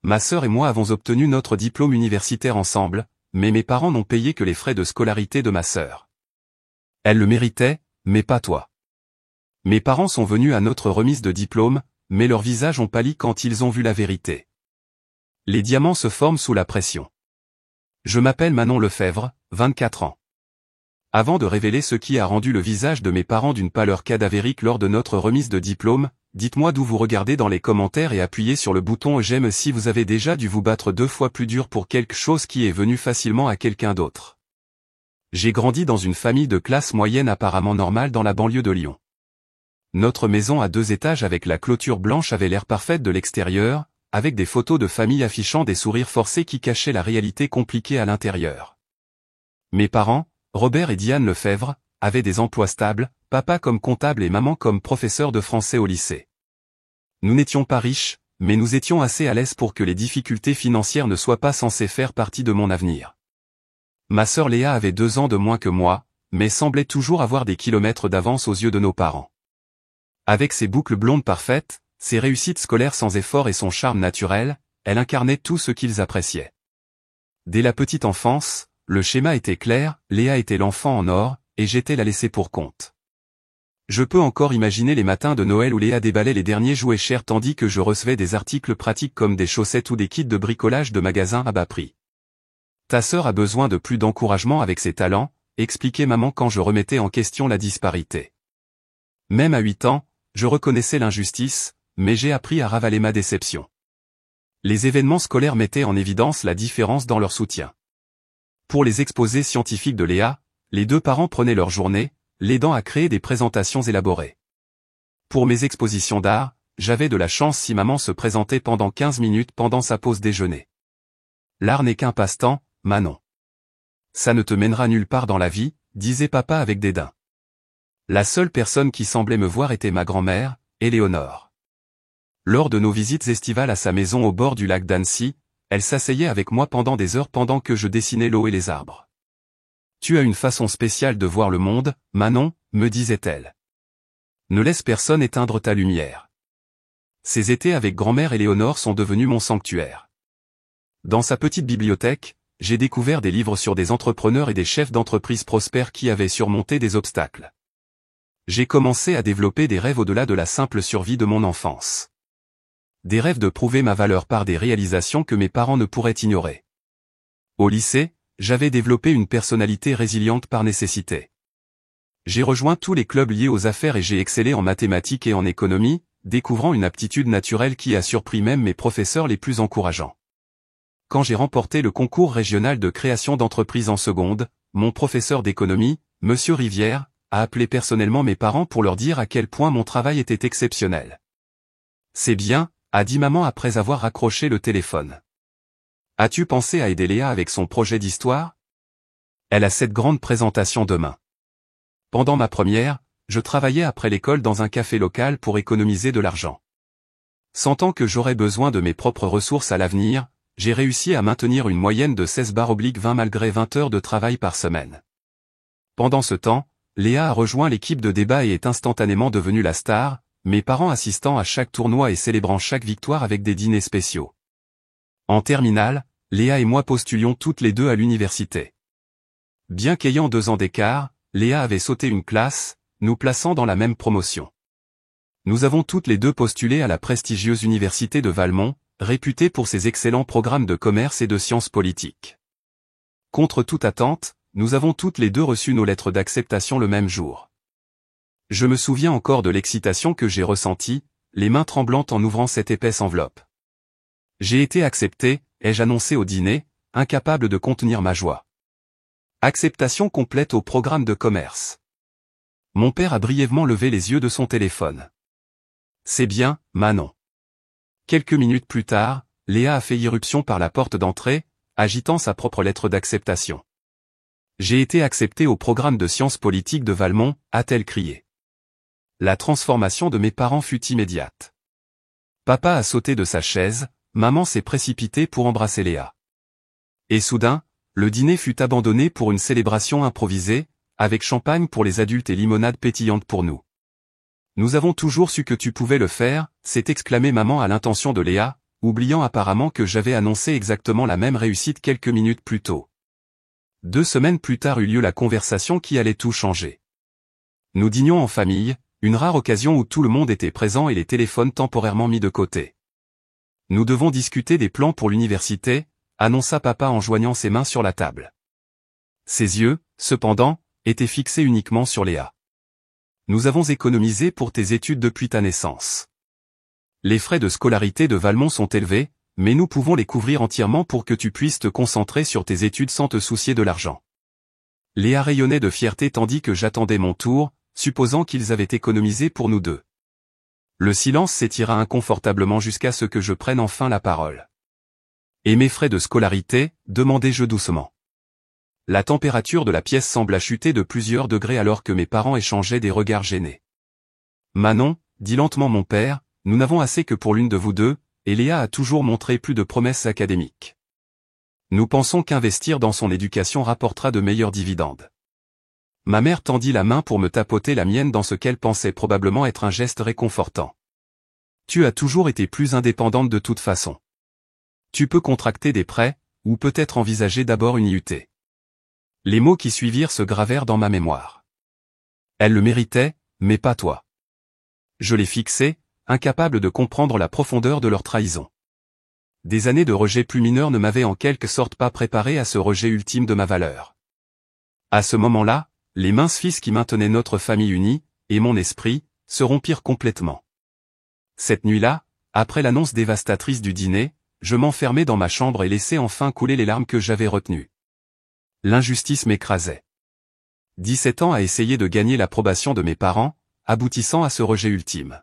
ma sœur et moi avons obtenu notre diplôme universitaire ensemble, mais mes parents n'ont payé que les frais de scolarité de ma sœur. Elle le méritait, mais pas toi. Mes parents sont venus à notre remise de diplôme, mais leurs visages ont pâli quand ils ont vu la vérité. Les diamants se forment sous la pression. Je m'appelle Manon Lefebvre, 24 ans. Avant de révéler ce qui a rendu le visage de mes parents d'une pâleur cadavérique lors de notre remise de diplôme, dites-moi d'où vous regardez dans les commentaires et appuyez sur le bouton j'aime si vous avez déjà dû vous battre 2 fois plus dur pour quelque chose qui est venu facilement à quelqu'un d'autre. J'ai grandi dans une famille de classe moyenne apparemment normale dans la banlieue de Lyon. Notre maison à 2 étages avec la clôture blanche avait l'air parfaite de l'extérieur, avec des photos de famille affichant des sourires forcés qui cachaient la réalité compliquée à l'intérieur. Mes parents, Robert et Diane Lefebvre, avaient des emplois stables, papa comme comptable et maman comme professeur de français au lycée. Nous n'étions pas riches, mais nous étions assez à l'aise pour que les difficultés financières ne soient pas censées faire partie de mon avenir. Ma sœur Léa avait 2 ans de moins que moi, mais semblait toujours avoir des kilomètres d'avance aux yeux de nos parents. Avec ses boucles blondes parfaites, ses réussites scolaires sans effort et son charme naturel, elle incarnait tout ce qu'ils appréciaient. Dès la petite enfance, le schéma était clair, Léa était l'enfant en or, et j'étais la laissée pour compte. Je peux encore imaginer les matins de Noël où Léa déballait les derniers jouets chers tandis que je recevais des articles pratiques comme des chaussettes ou des kits de bricolage de magasins à bas prix. Ta sœur a besoin de plus d'encouragement avec ses talents, expliquait maman quand je remettais en question la disparité. Même à 8 ans, je reconnaissais l'injustice, mais j'ai appris à ravaler ma déception. Les événements scolaires mettaient en évidence la différence dans leur soutien. Pour les exposés scientifiques de Léa, les 2 parents prenaient leur journée, l'aidant à créer des présentations élaborées. Pour mes expositions d'art, j'avais de la chance si maman se présentait pendant 15 minutes pendant sa pause déjeuner. L'art n'est qu'un passe-temps, Manon. Ça ne te mènera nulle part dans la vie, disait papa avec dédain. La seule personne qui semblait me voir était ma grand-mère, Éléonore. Lors de nos visites estivales à sa maison au bord du lac d'Annecy, elle s'asseyait avec moi pendant des heures pendant que je dessinais l'eau et les arbres. Tu as une façon spéciale de voir le monde, Manon, me disait-elle. Ne laisse personne éteindre ta lumière. Ces étés avec grand-mère Éléonore sont devenus mon sanctuaire. Dans sa petite bibliothèque, j'ai découvert des livres sur des entrepreneurs et des chefs d'entreprise prospères qui avaient surmonté des obstacles. J'ai commencé à développer des rêves au-delà de la simple survie de mon enfance. Des rêves de prouver ma valeur par des réalisations que mes parents ne pourraient ignorer. Au lycée, j'avais développé une personnalité résiliente par nécessité. J'ai rejoint tous les clubs liés aux affaires et j'ai excellé en mathématiques et en économie, découvrant une aptitude naturelle qui a surpris même mes professeurs les plus encourageants. Quand j'ai remporté le concours régional de création d'entreprise en seconde, mon professeur d'économie, Monsieur Rivière, a appelé personnellement mes parents pour leur dire à quel point mon travail était exceptionnel. C'est bien, a dit maman après avoir raccroché le téléphone. As-tu pensé à aider Léa avec son projet d'histoire? Elle a cette grande présentation demain. Pendant ma première, je travaillais après l'école dans un café local pour économiser de l'argent. Sentant que j'aurais besoin de mes propres ressources à l'avenir, j'ai réussi à maintenir une moyenne de 16/20 malgré 20 heures de travail par semaine. Pendant ce temps, Léa a rejoint l'équipe de débat et est instantanément devenue la star, mes parents assistant à chaque tournoi et célébrant chaque victoire avec des dîners spéciaux. En terminale, Léa et moi postulions toutes les 2 à l'université. Bien qu'ayant 2 ans d'écart, Léa avait sauté une classe, nous plaçant dans la même promotion. Nous avons toutes les 2 postulé à la prestigieuse université de Valmont, réputée pour ses excellents programmes de commerce et de sciences politiques. Contre toute attente, nous avons toutes les 2 reçu nos lettres d'acceptation le même jour. Je me souviens encore de l'excitation que j'ai ressentie, les mains tremblantes en ouvrant cette épaisse enveloppe. J'ai été accepté, ai-je annoncé au dîner, incapable de contenir ma joie. Acceptation complète au programme de commerce. Mon père a brièvement levé les yeux de son téléphone. C'est bien, Manon. Quelques minutes plus tard, Léa a fait irruption par la porte d'entrée, agitant sa propre lettre d'acceptation. J'ai été accepté au programme de sciences politiques de Valmont, a-t-elle crié. La transformation de mes parents fut immédiate. Papa a sauté de sa chaise, maman s'est précipitée pour embrasser Léa. Et soudain, le dîner fut abandonné pour une célébration improvisée, avec champagne pour les adultes et limonade pétillante pour nous. Nous avons toujours su que tu pouvais le faire, s'est exclamé maman à l'intention de Léa, oubliant apparemment que j'avais annoncé exactement la même réussite quelques minutes plus tôt. 2 semaines plus tard eut lieu la conversation qui allait tout changer. Nous dînions en famille, une rare occasion où tout le monde était présent et les téléphones temporairement mis de côté. Nous devons discuter des plans pour l'université, annonça papa en joignant ses mains sur la table. Ses yeux, cependant, étaient fixés uniquement sur Léa. Nous avons économisé pour tes études depuis ta naissance. Les frais de scolarité de Valmont sont élevés, mais nous pouvons les couvrir entièrement pour que tu puisses te concentrer sur tes études sans te soucier de l'argent. Léa rayonnait de fierté tandis que j'attendais mon tour, supposant qu'ils avaient économisé pour nous deux. Le silence s'étira inconfortablement jusqu'à ce que je prenne enfin la parole. Et mes frais de scolarité, demandai-je doucement. La température de la pièce sembla chuter de plusieurs degrés alors que mes parents échangeaient des regards gênés. Manon, dit lentement mon père, nous n'avons assez que pour l'une de vous deux, et Léa a toujours montré plus de promesses académiques. Nous pensons qu'investir dans son éducation rapportera de meilleurs dividendes. Ma mère tendit la main pour me tapoter la mienne dans ce qu'elle pensait probablement être un geste réconfortant. Tu as toujours été plus indépendante de toute façon. Tu peux contracter des prêts, ou peut-être envisager d'abord une IUT. Les mots qui suivirent se gravèrent dans ma mémoire. Elle le méritait, mais pas toi. Je les fixais, incapable de comprendre la profondeur de leur trahison. Des années de rejet plus mineurs ne m'avaient en quelque sorte pas préparé à ce rejet ultime de ma valeur. À ce moment-là, les minces fils qui maintenaient notre famille unie, et mon esprit, se rompirent complètement. Cette nuit-là, après l'annonce dévastatrice du dîner, je m'enfermai dans ma chambre et laissai enfin couler les larmes que j'avais retenues. L'injustice m'écrasait. 17 ans à essayer de gagner l'approbation de mes parents, aboutissant à ce rejet ultime.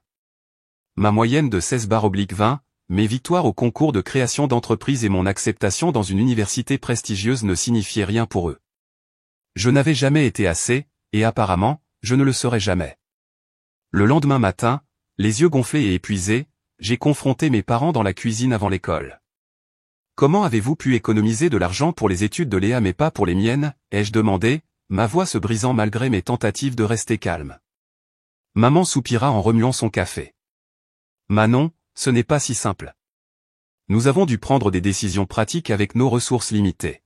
Ma moyenne de 16/20, mes victoires au concours de création d'entreprise et mon acceptation dans une université prestigieuse ne signifiaient rien pour eux. Je n'avais jamais été assez, et apparemment, je ne le serai jamais. Le lendemain matin, les yeux gonflés et épuisés, j'ai confronté mes parents dans la cuisine avant l'école. Comment avez-vous pu économiser de l'argent pour les études de Léa mais pas pour les miennes, ai-je demandé, ma voix se brisant malgré mes tentatives de rester calme. Maman soupira en remuant son café. Manon, ce n'est pas si simple. Nous avons dû prendre des décisions pratiques avec nos ressources limitées.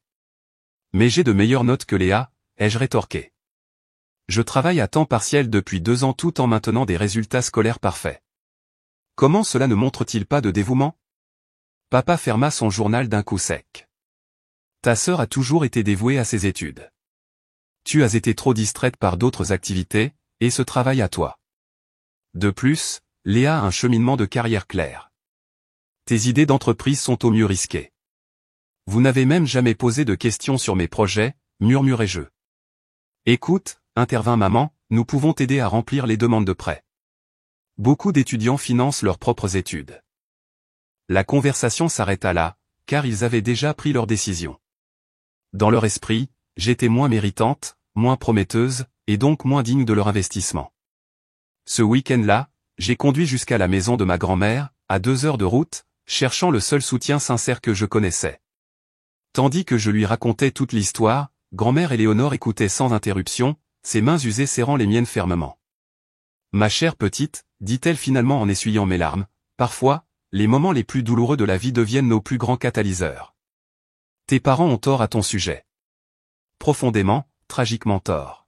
Mais j'ai de meilleures notes que Léa, ai-je rétorqué. Je travaille à temps partiel depuis 2 ans tout en maintenant des résultats scolaires parfaits. Comment cela ne montre-t-il pas de dévouement? Papa ferma son journal d'un coup sec. Ta sœur a toujours été dévouée à ses études. Tu as été trop distraite par d'autres activités, et ce travail à toi. De plus, Léa a un cheminement de carrière clair. Tes idées d'entreprise sont au mieux risquées. Vous n'avez même jamais posé de questions sur mes projets, murmurai-je. Écoute, intervint maman, nous pouvons t'aider à remplir les demandes de prêt. Beaucoup d'étudiants financent leurs propres études. La conversation s'arrêta là, car ils avaient déjà pris leur décision. Dans leur esprit, j'étais moins méritante, moins prometteuse, et donc moins digne de leur investissement. Ce week-end-là, j'ai conduit jusqu'à la maison de ma grand-mère, à 2 heures de route, cherchant le seul soutien sincère que je connaissais. Tandis que je lui racontais toute l'histoire, grand-mère Éléonore écoutait sans interruption, ses mains usées serrant les miennes fermement. Ma chère petite, dit-elle finalement en essuyant mes larmes, parfois, les moments les plus douloureux de la vie deviennent nos plus grands catalyseurs. Tes parents ont tort à ton sujet. Profondément, tragiquement tort.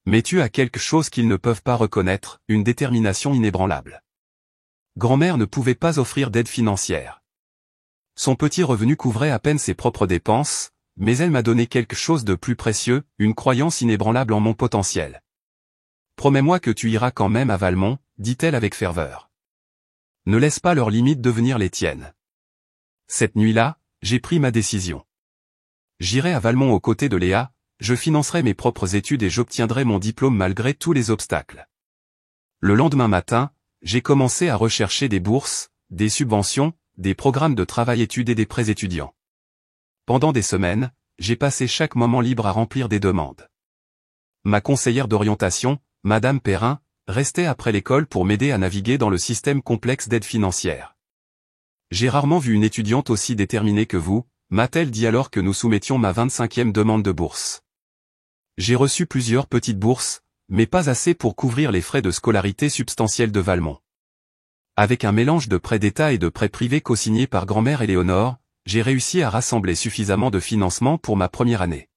Mais tu as quelque chose qu'ils ne peuvent pas reconnaître, une détermination inébranlable. Grand-mère ne pouvait pas offrir d'aide financière. Son petit revenu couvrait à peine ses propres dépenses, mais elle m'a donné quelque chose de plus précieux, une croyance inébranlable en mon potentiel. Promets-moi que tu iras quand même à Valmont, dit-elle avec ferveur. Ne laisse pas leurs limites devenir les tiennes. Cette nuit-là, j'ai pris ma décision. J'irai à Valmont aux côtés de Léa, je financerai mes propres études et j'obtiendrai mon diplôme malgré tous les obstacles. Le lendemain matin, j'ai commencé à rechercher des bourses, des subventions, des programmes de travail-études et des prêts étudiants. Pendant des semaines, j'ai passé chaque moment libre à remplir des demandes. Ma conseillère d'orientation, Madame Perrin, restait après l'école pour m'aider à naviguer dans le système complexe d'aide financière. J'ai rarement vu une étudiante aussi déterminée que vous, m'a-t-elle dit alors que nous soumettions ma 25e demande de bourse. J'ai reçu plusieurs petites bourses, mais pas assez pour couvrir les frais de scolarité substantiels de Valmont. Avec un mélange de prêts d'État et de prêts privés co-signés par grand-mère Éléonore, j'ai réussi à rassembler suffisamment de financement pour ma première année.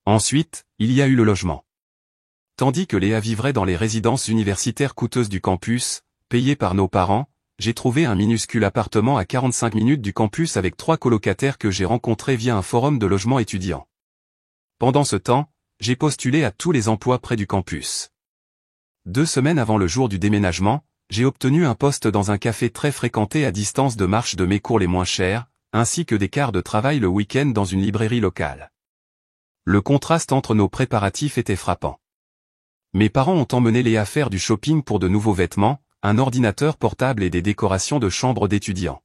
Ensuite, il y a eu le logement. Tandis que Léa vivrait dans les résidences universitaires coûteuses du campus, payées par nos parents, j'ai trouvé un minuscule appartement à 45 minutes du campus avec 3 colocataires que j'ai rencontrés via un forum de logement étudiant. Pendant ce temps, j'ai postulé à tous les emplois près du campus. 2 semaines avant le jour du déménagement, j'ai obtenu un poste dans un café très fréquenté à distance de marche de mes cours les moins chers, ainsi que des quarts de travail le week-end dans une librairie locale. Le contraste entre nos préparatifs était frappant. Mes parents ont emmené Léa faire du shopping pour de nouveaux vêtements, un ordinateur portable et des décorations de chambre d'étudiants.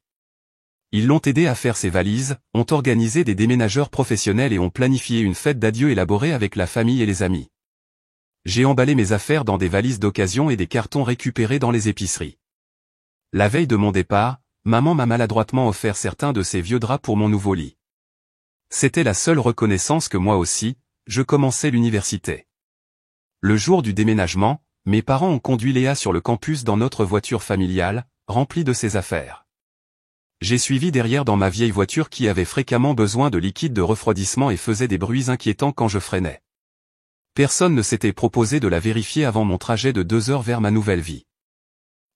Ils l'ont aidé à faire ses valises, ont organisé des déménageurs professionnels et ont planifié une fête d'adieu élaborée avec la famille et les amis. J'ai emballé mes affaires dans des valises d'occasion et des cartons récupérés dans les épiceries. La veille de mon départ, maman m'a maladroitement offert certains de ses vieux draps pour mon nouveau lit. C'était la seule reconnaissance que moi aussi, je commençais l'université. Le jour du déménagement, mes parents ont conduit Léa sur le campus dans notre voiture familiale, remplie de ses affaires. J'ai suivi derrière dans ma vieille voiture qui avait fréquemment besoin de liquide de refroidissement et faisait des bruits inquiétants quand je freinais. Personne ne s'était proposé de la vérifier avant mon trajet de 2 heures vers ma nouvelle vie.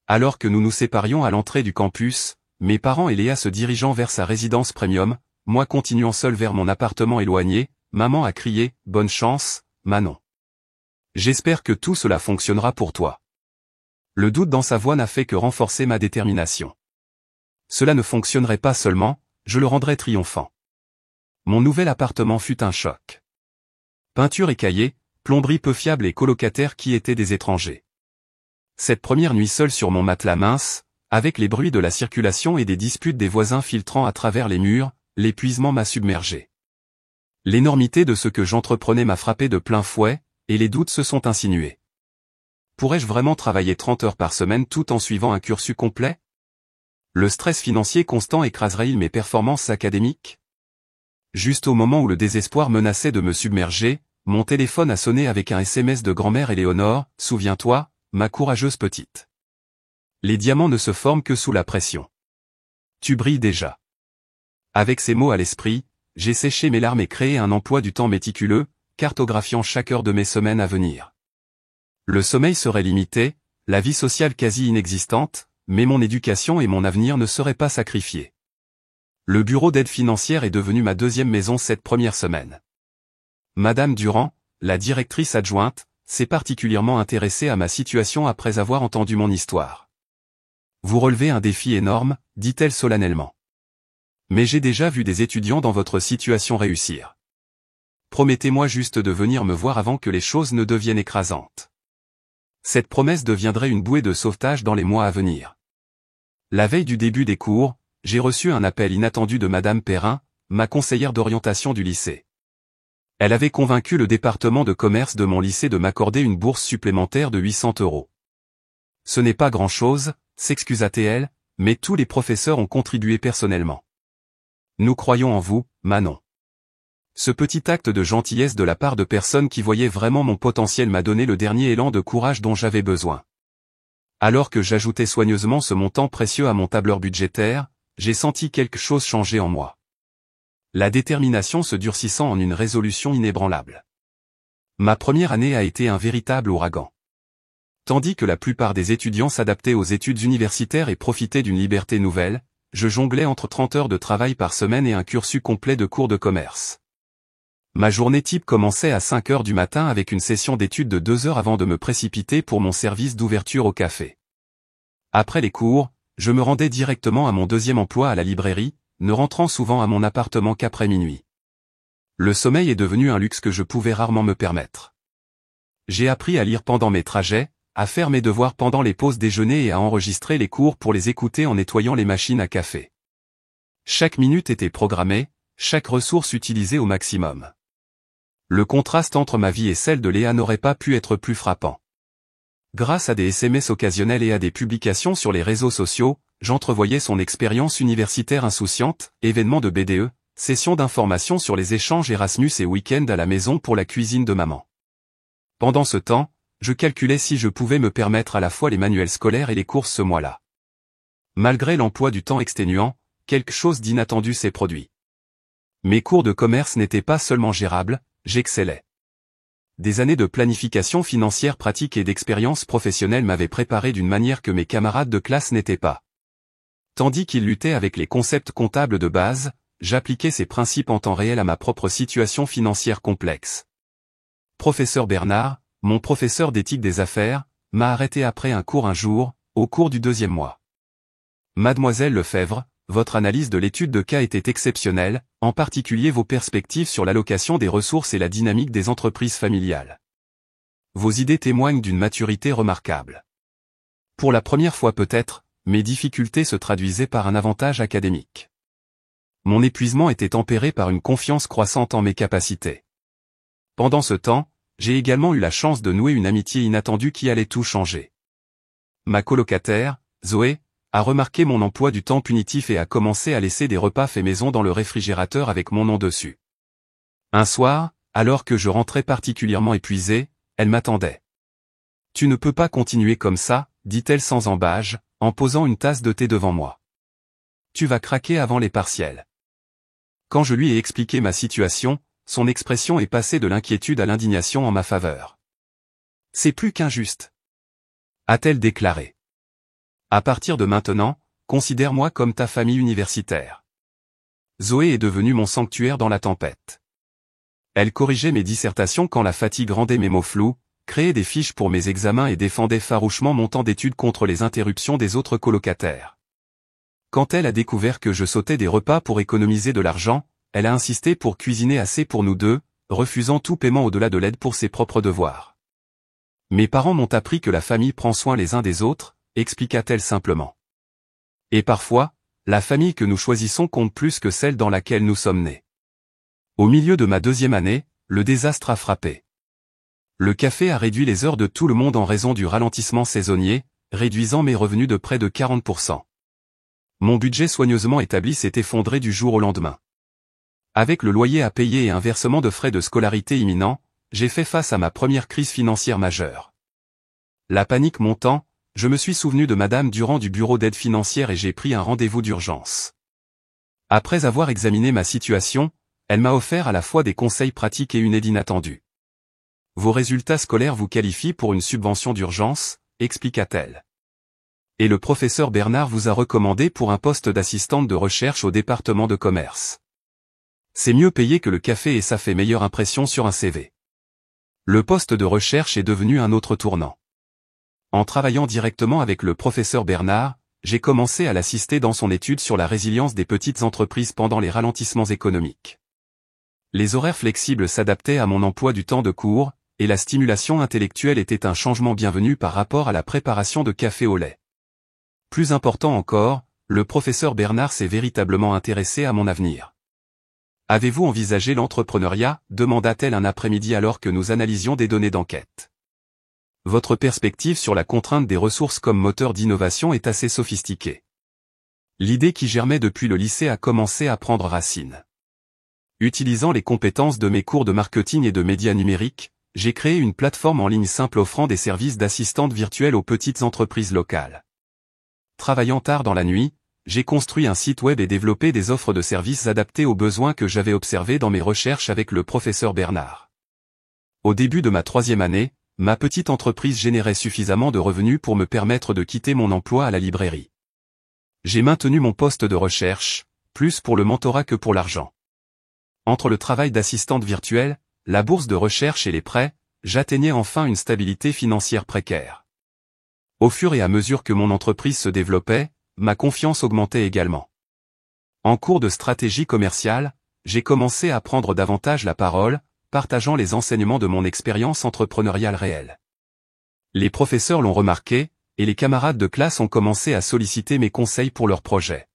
Alors que nous nous séparions à l'entrée du campus, mes parents et Léa se dirigeant vers sa résidence premium, moi continuant seul vers mon appartement éloigné, maman a crié « Bonne chance, Manon. J'espère que tout cela fonctionnera pour toi. » Le doute dans sa voix n'a fait que renforcer ma détermination. Cela ne fonctionnerait pas seulement, je le rendrais triomphant. Mon nouvel appartement fut un choc. Peinture écaillée, plomberie peu fiable et colocataires qui étaient des étrangers. Cette première nuit seule sur mon matelas mince, avec les bruits de la circulation et des disputes des voisins filtrant à travers les murs, l'épuisement m'a submergé. L'énormité de ce que j'entreprenais m'a frappé de plein fouet, et les doutes se sont insinués. Pourrais-je vraiment travailler 30 heures par semaine tout en suivant un cursus complet? Le stress financier constant écraserait-il mes performances académiques? Juste au moment où le désespoir menaçait de me submerger, mon téléphone a sonné avec un SMS de grand-mère Éléonore, « Souviens-toi, ma courageuse petite. Les diamants ne se forment que sous la pression. Tu brilles déjà. » Avec ces mots à l'esprit, j'ai séché mes larmes et créé un emploi du temps méticuleux, cartographiant chaque heure de mes semaines à venir. Le sommeil serait limité, la vie sociale quasi inexistante, mais mon éducation et mon avenir ne seraient pas sacrifiés. Le bureau d'aide financière est devenu ma deuxième maison cette première semaine. Madame Durand, la directrice adjointe, s'est particulièrement intéressée à ma situation après avoir entendu mon histoire. Vous relevez un défi énorme, dit-elle solennellement. Mais j'ai déjà vu des étudiants dans votre situation réussir. Promettez-moi juste de venir me voir avant que les choses ne deviennent écrasantes. Cette promesse deviendrait une bouée de sauvetage dans les mois à venir. La veille du début des cours, j'ai reçu un appel inattendu de Madame Perrin, ma conseillère d'orientation du lycée. Elle avait convaincu le département de commerce de mon lycée de m'accorder une bourse supplémentaire de 800 €. Ce n'est pas grand-chose, s'excusa-t-elle, mais tous les professeurs ont contribué personnellement. Nous croyons en vous, Manon. Ce petit acte de gentillesse de la part de personnes qui voyaient vraiment mon potentiel m'a donné le dernier élan de courage dont j'avais besoin. Alors que j'ajoutais soigneusement ce montant précieux à mon tableur budgétaire, j'ai senti quelque chose changer en moi. La détermination se durcissant en une résolution inébranlable. Ma première année a été un véritable ouragan. Tandis que la plupart des étudiants s'adaptaient aux études universitaires et profitaient d'une liberté nouvelle, je jonglais entre 30 heures de travail par semaine et un cursus complet de cours de commerce. Ma journée type commençait à 5 heures du matin avec une session d'études de 2 heures avant de me précipiter pour mon service d'ouverture au café. Après les cours, je me rendais directement à mon deuxième emploi à la librairie, ne rentrant souvent à mon appartement qu'après minuit. Le sommeil est devenu un luxe que je pouvais rarement me permettre. J'ai appris à lire pendant mes trajets, à faire mes devoirs pendant les pauses déjeuner et à enregistrer les cours pour les écouter en nettoyant les machines à café. Chaque minute était programmée, chaque ressource utilisée au maximum. Le contraste entre ma vie et celle de Léa n'aurait pas pu être plus frappant. Grâce à des SMS occasionnels et à des publications sur les réseaux sociaux, j'entrevoyais son expérience universitaire insouciante, événements de BDE, sessions d'information sur les échanges Erasmus et week-end à la maison pour la cuisine de maman. Pendant ce temps, je calculais si je pouvais me permettre à la fois les manuels scolaires et les courses ce mois-là. Malgré l'emploi du temps exténuant, quelque chose d'inattendu s'est produit. Mes cours de commerce n'étaient pas seulement gérables, j'excellais. Des années de planification financière pratique et d'expérience professionnelle m'avaient préparé d'une manière que mes camarades de classe n'étaient pas. Tandis qu'ils luttaient avec les concepts comptables de base, j'appliquais ces principes en temps réel à ma propre situation financière complexe. Professeur Bernard, mon professeur d'éthique des affaires, m'a arrêté après un cours un jour, au cours du 2e mois. Mademoiselle Lefebvre, votre analyse de l'étude de cas était exceptionnelle, en particulier vos perspectives sur l'allocation des ressources et la dynamique des entreprises familiales. Vos idées témoignent d'une maturité remarquable. Pour la première fois peut-être, mes difficultés se traduisaient par un avantage académique. Mon épuisement était tempéré par une confiance croissante en mes capacités. Pendant ce temps, j'ai également eu la chance de nouer une amitié inattendue qui allait tout changer. Ma colocataire, Zoé, a remarqué mon emploi du temps punitif et a commencé à laisser des repas faits maison dans le réfrigérateur avec mon nom dessus. Un soir, alors que je rentrais particulièrement épuisé, elle m'attendait. « Tu ne peux pas continuer comme ça, dit-elle sans ambages, en posant une tasse de thé devant moi. Tu vas craquer avant les partiels. » Quand je lui ai expliqué ma situation, son expression est passée de l'inquiétude à l'indignation en ma faveur. « C'est plus qu'injuste. » a-t-elle déclaré. « À partir de maintenant, considère-moi comme ta famille universitaire. » Zoé est devenue mon sanctuaire dans la tempête. Elle corrigeait mes dissertations quand la fatigue rendait mes mots flous, créait des fiches pour mes examens et défendait farouchement mon temps d'études contre les interruptions des autres colocataires. Quand elle a découvert que je sautais des repas pour économiser de l'argent, elle a insisté pour cuisiner assez pour nous deux, refusant tout paiement au-delà de l'aide pour ses propres devoirs. Mes parents m'ont appris que la famille prend soin les uns des autres, expliqua-t-elle simplement. Et parfois, la famille que nous choisissons compte plus que celle dans laquelle nous sommes nés. Au milieu de ma 2e année, le désastre a frappé. Le café a réduit les heures de tout le monde en raison du ralentissement saisonnier, réduisant mes revenus de près de 40%. Mon budget soigneusement établi s'est effondré du jour au lendemain. Avec le loyer à payer et un versement de frais de scolarité imminent, j'ai fait face à ma première crise financière majeure. La panique montant, je me suis souvenu de Madame Durand du bureau d'aide financière et j'ai pris un rendez-vous d'urgence. Après avoir examiné ma situation, elle m'a offert à la fois des conseils pratiques et une aide inattendue. Vos résultats scolaires vous qualifient pour une subvention d'urgence, expliqua-t-elle. Et le professeur Bernard vous a recommandé pour un poste d'assistante de recherche au département de commerce. C'est mieux payé que le café et ça fait meilleure impression sur un CV. Le poste de recherche est devenu un autre tournant. En travaillant directement avec le professeur Bernard, j'ai commencé à l'assister dans son étude sur la résilience des petites entreprises pendant les ralentissements économiques. Les horaires flexibles s'adaptaient à mon emploi du temps de cours, et la stimulation intellectuelle était un changement bienvenu par rapport à la préparation de café au lait. Plus important encore, le professeur Bernard s'est véritablement intéressé à mon avenir. « Avez-vous envisagé l'entrepreneuriat » demanda-t-elle un après-midi alors que nous analysions des données d'enquête. Votre perspective sur la contrainte des ressources comme moteur d'innovation est assez sophistiquée. L'idée qui germait depuis le lycée a commencé à prendre racine. Utilisant les compétences de mes cours de marketing et de médias numériques, j'ai créé une plateforme en ligne simple offrant des services d'assistante virtuelle aux petites entreprises locales. Travaillant tard dans la nuit, j'ai construit un site web et développé des offres de services adaptées aux besoins que j'avais observés dans mes recherches avec le professeur Bernard. Au début de ma 3e année, ma petite entreprise générait suffisamment de revenus pour me permettre de quitter mon emploi à la librairie. J'ai maintenu mon poste de recherche, plus pour le mentorat que pour l'argent. Entre le travail d'assistante virtuelle, la bourse de recherche et les prêts, j'atteignais enfin une stabilité financière précaire. Au fur et à mesure que mon entreprise se développait, ma confiance augmentait également. En cours de stratégie commerciale, j'ai commencé à prendre davantage la parole, partageant les enseignements de mon expérience entrepreneuriale réelle. Les professeurs l'ont remarqué, et les camarades de classe ont commencé à solliciter mes conseils pour leurs projets.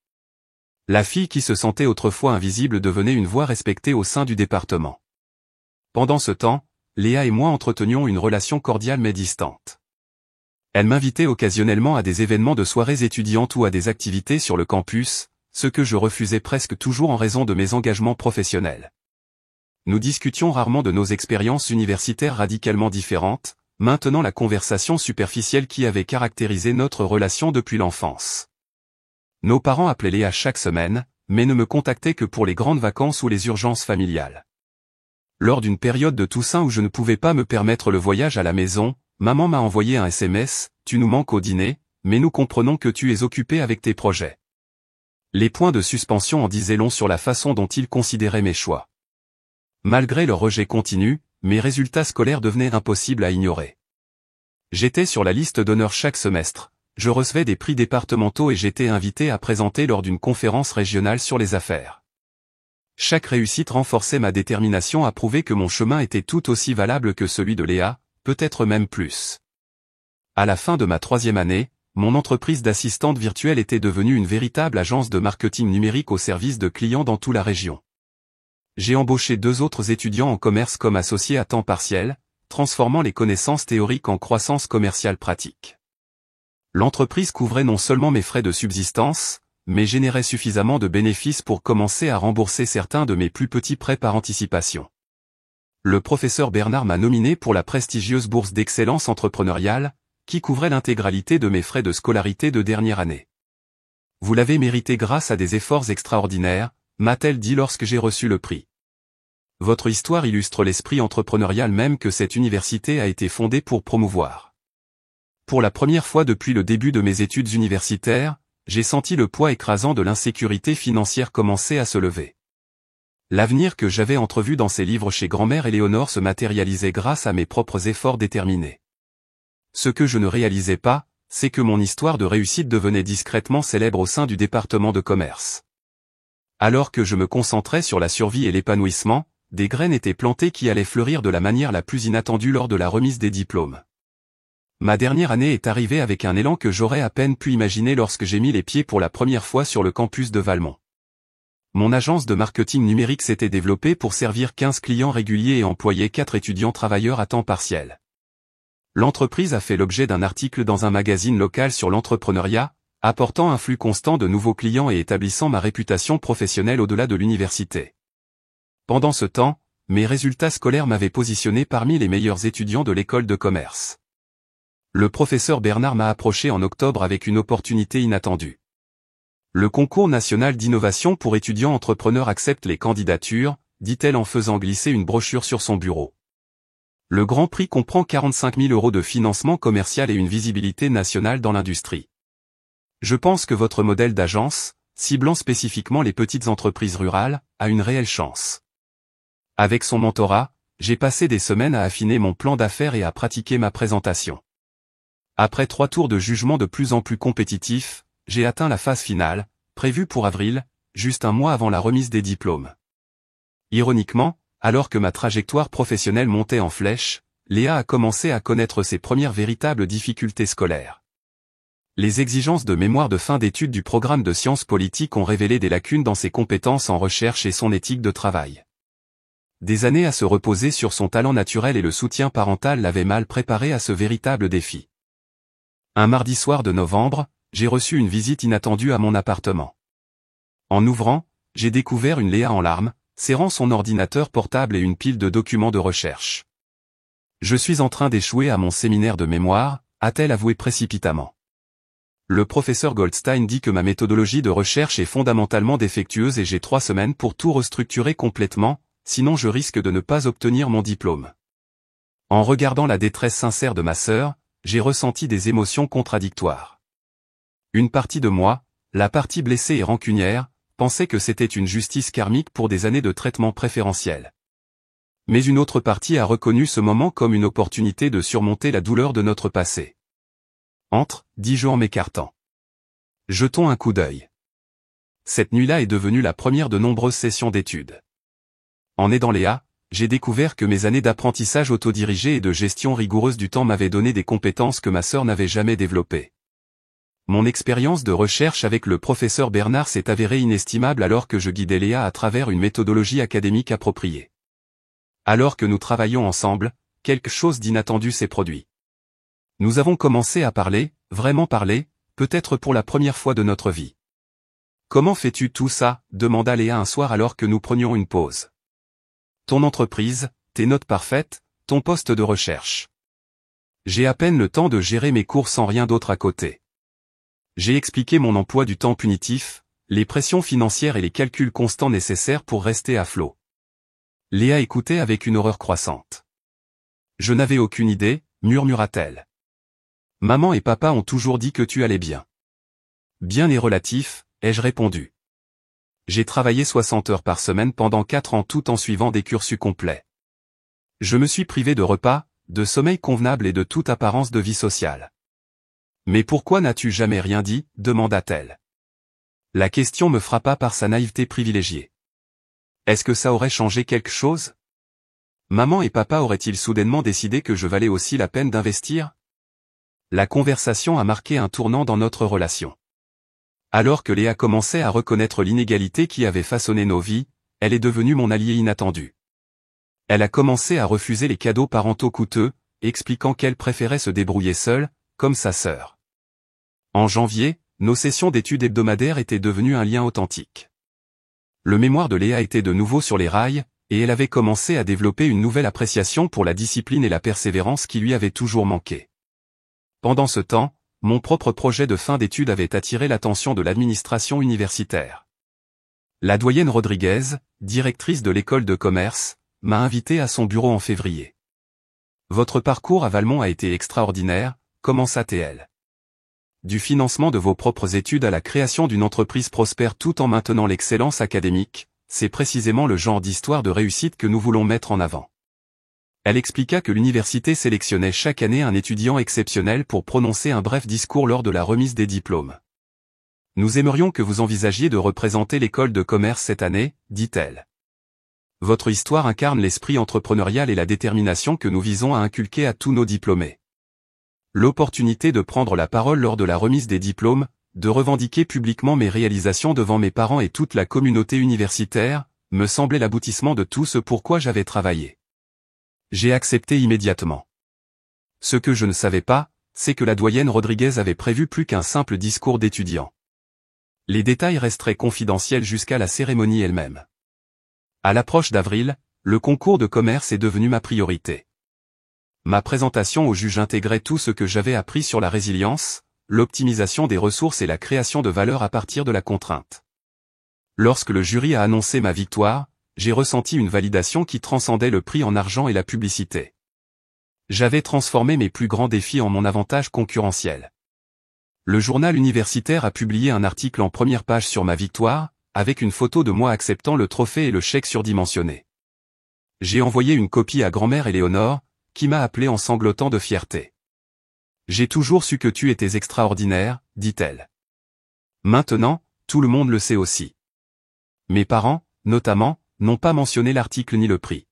La fille qui se sentait autrefois invisible devenait une voix respectée au sein du département. Pendant ce temps, Léa et moi entretenions une relation cordiale mais distante. Elle m'invitait occasionnellement à des événements de soirées étudiantes ou à des activités sur le campus, ce que je refusais presque toujours en raison de mes engagements professionnels. Nous discutions rarement de nos expériences universitaires radicalement différentes, maintenant la conversation superficielle qui avait caractérisé notre relation depuis l'enfance. Nos parents appelaient Léa chaque semaine, mais ne me contactaient que pour les grandes vacances ou les urgences familiales. Lors d'une période de Toussaint où je ne pouvais pas me permettre le voyage à la maison, maman m'a envoyé un SMS, « Tu nous manques au dîner, mais nous comprenons que tu es occupé avec tes projets. » Les points de suspension en disaient long sur la façon dont ils considéraient mes choix. Malgré leur rejet continu, mes résultats scolaires devenaient impossibles à ignorer. J'étais sur la liste d'honneur chaque semestre, je recevais des prix départementaux et j'étais invité à présenter lors d'une conférence régionale sur les affaires. Chaque réussite renforçait ma détermination à prouver que mon chemin était tout aussi valable que celui de Léa, peut-être même plus. À la fin de ma 3e année, mon entreprise d'assistante virtuelle était devenue une véritable agence de marketing numérique au service de clients dans toute la région. J'ai embauché 2 autres étudiants en commerce comme associés à temps partiel, transformant les connaissances théoriques en croissance commerciale pratique. L'entreprise couvrait non seulement mes frais de subsistance, mais générait suffisamment de bénéfices pour commencer à rembourser certains de mes plus petits prêts par anticipation. Le professeur Bernard m'a nominé pour la prestigieuse bourse d'excellence entrepreneuriale, qui couvrait l'intégralité de mes frais de scolarité de dernière année. Vous l'avez mérité grâce à des efforts extraordinaires, m'a-t-elle dit lorsque j'ai reçu le prix. Votre histoire illustre l'esprit entrepreneurial même que cette université a été fondée pour promouvoir. Pour la première fois depuis le début de mes études universitaires, j'ai senti le poids écrasant de l'insécurité financière commencer à se lever. L'avenir que j'avais entrevu dans ces livres chez Grand-mère Éléonore se matérialisait grâce à mes propres efforts déterminés. Ce que je ne réalisais pas, c'est que mon histoire de réussite devenait discrètement célèbre au sein du département de commerce. Alors que je me concentrais sur la survie et l'épanouissement, des graines étaient plantées qui allaient fleurir de la manière la plus inattendue lors de la remise des diplômes. Ma dernière année est arrivée avec un élan que j'aurais à peine pu imaginer lorsque j'ai mis les pieds pour la première fois sur le campus de Valmont. Mon agence de marketing numérique s'était développée pour servir 15 clients réguliers et employer 4 étudiants travailleurs à temps partiel. L'entreprise a fait l'objet d'un article dans un magazine local sur l'entrepreneuriat, apportant un flux constant de nouveaux clients et établissant ma réputation professionnelle au-delà de l'université. Pendant ce temps, mes résultats scolaires m'avaient positionné parmi les meilleurs étudiants de l'école de commerce. Le professeur Bernard m'a approché en octobre avec une opportunité inattendue. Le concours national d'innovation pour étudiants entrepreneurs accepte les candidatures, dit-elle en faisant glisser une brochure sur son bureau. Le Grand Prix comprend 45 000 € de financement commercial et une visibilité nationale dans l'industrie. Je pense que votre modèle d'agence, ciblant spécifiquement les petites entreprises rurales, a une réelle chance. Avec son mentorat, j'ai passé des semaines à affiner mon plan d'affaires et à pratiquer ma présentation. Après 3 tours de jugement de plus en plus compétitifs, j'ai atteint la phase finale, prévue pour avril, juste un mois avant la remise des diplômes. Ironiquement, alors que ma trajectoire professionnelle montait en flèche, Léa a commencé à connaître ses premières véritables difficultés scolaires. Les exigences de mémoire de fin d'études du programme de sciences politiques ont révélé des lacunes dans ses compétences en recherche et son éthique de travail. Des années à se reposer sur son talent naturel et le soutien parental l'avaient mal préparée à ce véritable défi. Un mardi soir de novembre, j'ai reçu une visite inattendue à mon appartement. En ouvrant, j'ai découvert une Léa en larmes, serrant son ordinateur portable et une pile de documents de recherche. « Je suis en train d'échouer à mon séminaire de mémoire », a-t-elle avoué précipitamment. Le professeur Goldstein dit que ma méthodologie de recherche est fondamentalement défectueuse et j'ai 3 semaines pour tout restructurer complètement, sinon je risque de ne pas obtenir mon diplôme. En regardant la détresse sincère de ma sœur, j'ai ressenti des émotions contradictoires. Une partie de moi, la partie blessée et rancunière, pensait que c'était une justice karmique pour des années de traitement préférentiel. Mais une autre partie a reconnu ce moment comme une opportunité de surmonter la douleur de notre passé. Entre, dis-je en m'écartant. Jetons un coup d'œil. Cette nuit-là est devenue la première de nombreuses sessions d'études. En aidant Léa, j'ai découvert que mes années d'apprentissage autodirigé et de gestion rigoureuse du temps m'avaient donné des compétences que ma sœur n'avait jamais développées. Mon expérience de recherche avec le professeur Bernard s'est avérée inestimable alors que je guidais Léa à travers une méthodologie académique appropriée. Alors que nous travaillions ensemble, quelque chose d'inattendu s'est produit. Nous avons commencé à parler, vraiment parler, peut-être pour la première fois de notre vie. « Comment fais-tu tout ça ?» demanda Léa un soir alors que nous prenions une pause. « Ton entreprise, tes notes parfaites, ton poste de recherche. J'ai à peine le temps de gérer mes cours sans rien d'autre à côté. J'ai expliqué mon emploi du temps punitif, les pressions financières et les calculs constants nécessaires pour rester à flot. Léa écoutait avec une horreur croissante. Je n'avais aucune idée, murmura-t-elle. Maman et papa ont toujours dit que tu allais bien. Bien est relatif, ai-je répondu. J'ai travaillé 60 heures par semaine pendant 4 ans tout en suivant des cursus complets. Je me suis privé de repas, de sommeil convenable et de toute apparence de vie sociale. Mais pourquoi n'as-tu jamais rien dit, demanda-t-elle. La question me frappa par sa naïveté privilégiée. Est-ce que ça aurait changé quelque chose? Maman et papa auraient-ils soudainement décidé que je valais aussi la peine d'investir? La conversation a marqué un tournant dans notre relation. Alors que Léa commençait à reconnaître l'inégalité qui avait façonné nos vies, elle est devenue mon allié inattendu. Elle a commencé à refuser les cadeaux parentaux coûteux, expliquant qu'elle préférait se débrouiller seule, comme sa sœur. En janvier, nos sessions d'études hebdomadaires étaient devenues un lien authentique. Le mémoire de Léa était de nouveau sur les rails, et elle avait commencé à développer une nouvelle appréciation pour la discipline et la persévérance qui lui avaient toujours manqué. Pendant ce temps, mon propre projet de fin d'études avait attiré l'attention de l'administration universitaire. La doyenne Rodriguez, directrice de l'école de commerce, m'a invité à son bureau en février. Votre parcours à Valmont a été extraordinaire, commença-t-elle. Du financement de vos propres études à la création d'une entreprise prospère tout en maintenant l'excellence académique, c'est précisément le genre d'histoire de réussite que nous voulons mettre en avant. Elle expliqua que l'université sélectionnait chaque année un étudiant exceptionnel pour prononcer un bref discours lors de la remise des diplômes. Nous aimerions que vous envisagiez de représenter l'école de commerce cette année, dit-elle. Votre histoire incarne l'esprit entrepreneurial et la détermination que nous visons à inculquer à tous nos diplômés. L'opportunité de prendre la parole lors de la remise des diplômes, de revendiquer publiquement mes réalisations devant mes parents et toute la communauté universitaire, me semblait l'aboutissement de tout ce pourquoi j'avais travaillé. J'ai accepté immédiatement. Ce que je ne savais pas, c'est que la doyenne Rodriguez avait prévu plus qu'un simple discours d'étudiant. Les détails resteraient confidentiels jusqu'à la cérémonie elle-même. À l'approche d'avril, le concours de commerce est devenu ma priorité. Ma présentation au juge intégrait tout ce que j'avais appris sur la résilience, l'optimisation des ressources et la création de valeur à partir de la contrainte. Lorsque le jury a annoncé ma victoire, j'ai ressenti une validation qui transcendait le prix en argent et la publicité. J'avais transformé mes plus grands défis en mon avantage concurrentiel. Le journal universitaire a publié un article en première page sur ma victoire, avec une photo de moi acceptant le trophée et le chèque surdimensionné. J'ai envoyé une copie à grand-mère Éléonore, qui m'a appelé en sanglotant de fierté. J'ai toujours su que tu étais extraordinaire, dit-elle. Maintenant, tout le monde le sait aussi. Mes parents, notamment, n'ont pas mentionné l'article ni le prix.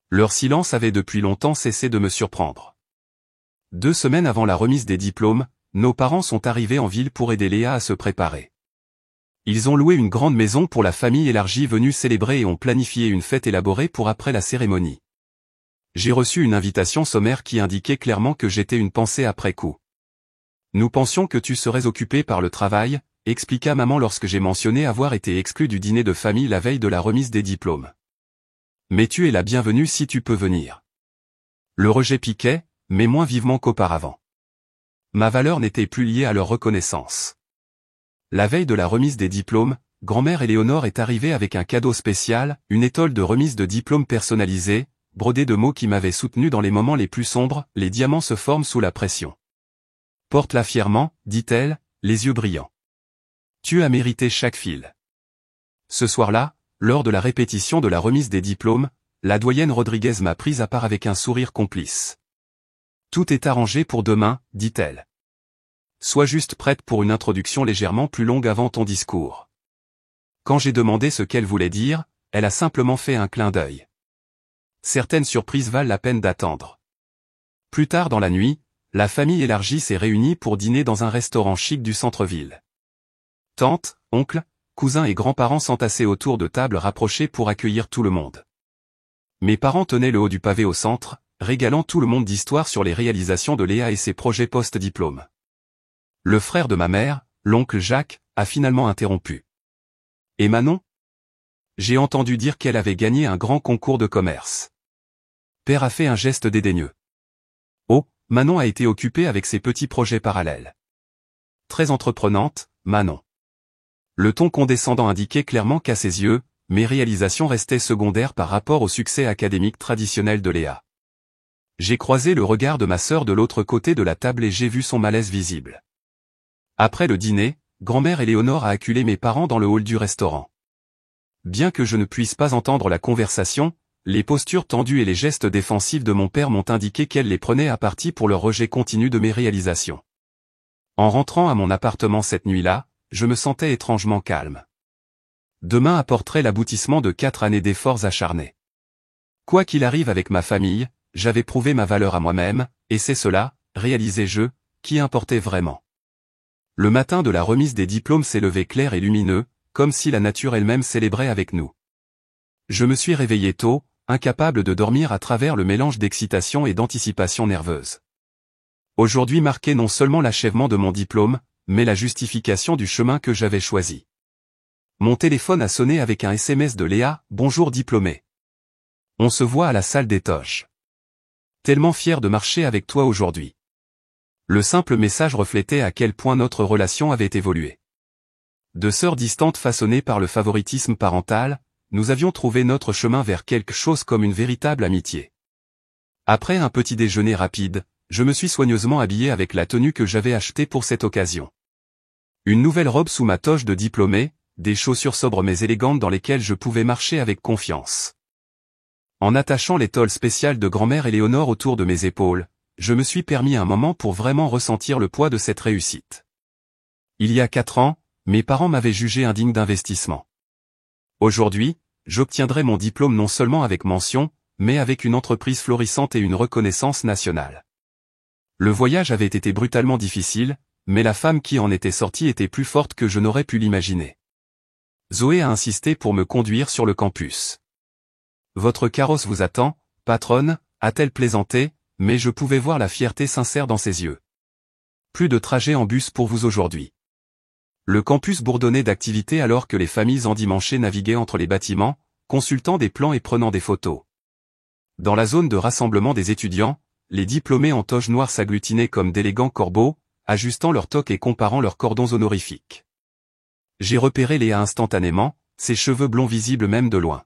Leur silence avait depuis longtemps cessé de me surprendre. 2 semaines avant la remise des diplômes, nos parents sont arrivés en ville pour aider Léa à se préparer. Ils ont loué une grande maison pour la famille élargie venue célébrer et ont planifié une fête élaborée pour après la cérémonie. J'ai reçu une invitation sommaire qui indiquait clairement que j'étais une pensée après coup. Nous pensions que tu serais occupé par le travail, expliqua maman lorsque j'ai mentionné avoir été exclu du dîner de famille la veille de la remise des diplômes. Mais tu es la bienvenue si tu peux venir. Le rejet piquait, mais moins vivement qu'auparavant. Ma valeur n'était plus liée à leur reconnaissance. La veille de la remise des diplômes, grand-mère Éléonore est arrivée avec un cadeau spécial, une étole de remise de diplôme personnalisée, brodée de mots qui m'avaient soutenu dans les moments les plus sombres, les diamants se forment sous la pression. Porte-la fièrement, dit-elle, les yeux brillants. Tu as mérité chaque fil. Ce soir-là, lors de la répétition de la remise des diplômes, la doyenne Rodriguez m'a prise à part avec un sourire complice. Tout est arrangé pour demain, dit-elle. Sois juste prête pour une introduction légèrement plus longue avant ton discours. Quand j'ai demandé ce qu'elle voulait dire, elle a simplement fait un clin d'œil. Certaines surprises valent la peine d'attendre. Plus tard dans la nuit, la famille élargie s'est réunie pour dîner dans un restaurant chic du centre-ville. Tantes, oncles, cousins et grands-parents s'entassaient autour de tables rapprochées pour accueillir tout le monde. Mes parents tenaient le haut du pavé au centre, régalant tout le monde d'histoires sur les réalisations de Léa et ses projets post-diplôme. Le frère de ma mère, l'oncle Jacques, a finalement interrompu. Et Manon? J'ai entendu dire qu'elle avait gagné un grand concours de commerce. Père a fait un geste dédaigneux. Oh, Manon a été occupée avec ses petits projets parallèles. très entreprenante, Manon. Le ton condescendant indiquait clairement qu'à ses yeux, mes réalisations restaient secondaires par rapport au succès académique traditionnel de Léa. J'ai croisé le regard de ma sœur de l'autre côté de la table et j'ai vu son malaise visible. Après le dîner, grand-mère Éléonore a acculé mes parents dans le hall du restaurant. Bien que je ne puisse pas entendre la conversation, les postures tendues et les gestes défensifs de mon père m'ont indiqué qu'elle les prenait à partie pour le rejet continu de mes réalisations. En rentrant à mon appartement cette nuit-là, je me sentais étrangement calme. Demain apporterait l'aboutissement de 4 années d'efforts acharnés. Quoi qu'il arrive avec ma famille, j'avais prouvé ma valeur à moi-même, et c'est cela, réalisais-je, qui importait vraiment. Le matin de la remise des diplômes s'est levé clair et lumineux, comme si la nature elle-même célébrait avec nous. Je me suis réveillé tôt, incapable de dormir à travers le mélange d'excitation et d'anticipation nerveuse. Aujourd'hui marquait non seulement l'achèvement de mon diplôme, mais la justification du chemin que j'avais choisi. Mon téléphone a sonné avec un SMS de Léa, « Bonjour diplômé. On se voit à la salle des Toches. Tellement fier de marcher avec toi aujourd'hui. » Le simple message reflétait à quel point notre relation avait évolué. De sœurs distantes façonnées par le favoritisme parental, nous avions trouvé notre chemin vers quelque chose comme une véritable amitié. Après un petit déjeuner rapide, je me suis soigneusement habillé avec la tenue que j'avais achetée pour cette occasion. Une nouvelle robe sous ma toge de diplômé, des chaussures sobres mais élégantes dans lesquelles je pouvais marcher avec confiance. En attachant l'étole spéciale de grand-mère Éléonore autour de mes épaules, je me suis permis un moment pour vraiment ressentir le poids de cette réussite. Il y a 4 ans, mes parents m'avaient jugé indigne d'investissement. Aujourd'hui, j'obtiendrai mon diplôme non seulement avec mention, mais avec une entreprise florissante et une reconnaissance nationale. Le voyage avait été brutalement difficile, mais la femme qui en était sortie était plus forte que je n'aurais pu l'imaginer. Zoé a insisté pour me conduire sur le campus. « Votre carrosse vous attend, patronne », a-t-elle plaisanté, mais je pouvais voir la fierté sincère dans ses yeux. Plus de trajet en bus pour vous aujourd'hui. Le campus bourdonnait d'activités alors que les familles endimanchées naviguaient entre les bâtiments, consultant des plans et prenant des photos. Dans la zone de rassemblement des étudiants, les diplômés en toge noire s'agglutinaient comme d'élégants corbeaux, ajustant leurs toques et comparant leurs cordons honorifiques. J'ai repéré Léa instantanément, ses cheveux blonds visibles même de loin.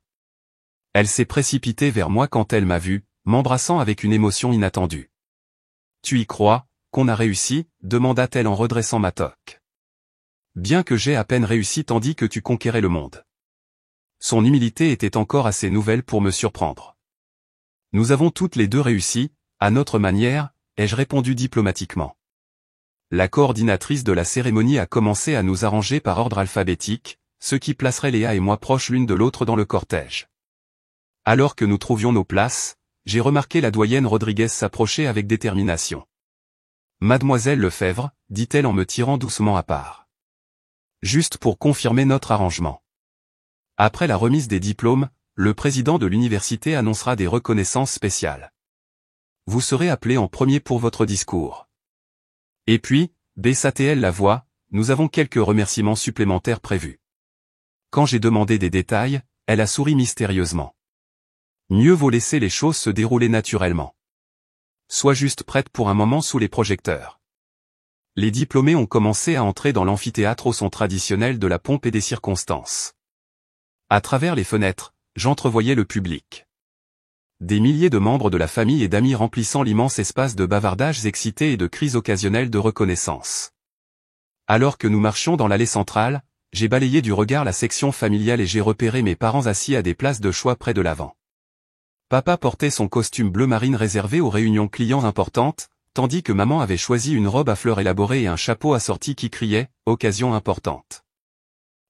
Elle s'est précipitée vers moi quand elle m'a vu, m'embrassant avec une émotion inattendue. « Tu y crois, qu'on a réussi ?» demanda-t-elle en redressant ma toque. « Bien que j'ai à peine réussi tandis que tu conquérais le monde. » Son humilité était encore assez nouvelle pour me surprendre. « Nous avons toutes les deux réussi, à notre manière », ai-je répondu diplomatiquement. La coordinatrice de la cérémonie a commencé à nous arranger par ordre alphabétique, ce qui placerait Léa et moi proches l'une de l'autre dans le cortège. Alors que nous trouvions nos places, j'ai remarqué la doyenne Rodriguez s'approcher avec détermination. « Mademoiselle Lefebvre », dit-elle en me tirant doucement à part. Juste pour confirmer notre arrangement. Après la remise des diplômes, le président de l'université annoncera des reconnaissances spéciales. Vous serez appelé en premier pour votre discours. Et puis, baissa-t-elle la voix, nous avons quelques remerciements supplémentaires prévus. Quand j'ai demandé des détails, elle a souri mystérieusement. Mieux vaut laisser les choses se dérouler naturellement. Sois juste prête pour un moment sous les projecteurs. Les diplômés ont commencé à entrer dans l'amphithéâtre au son traditionnel de la pompe et des circonstances. À travers les fenêtres, j'entrevoyais le public. Des milliers de membres de la famille et d'amis remplissant l'immense espace de bavardages excités et de cris occasionnels de reconnaissance. Alors que nous marchions dans l'allée centrale, j'ai balayé du regard la section familiale et j'ai repéré mes parents assis à des places de choix près de l'avant. Papa portait son costume bleu marine réservé aux réunions clients importantes, tandis que maman avait choisi une robe à fleurs élaborée et un chapeau assorti qui criait « Occasion importante ».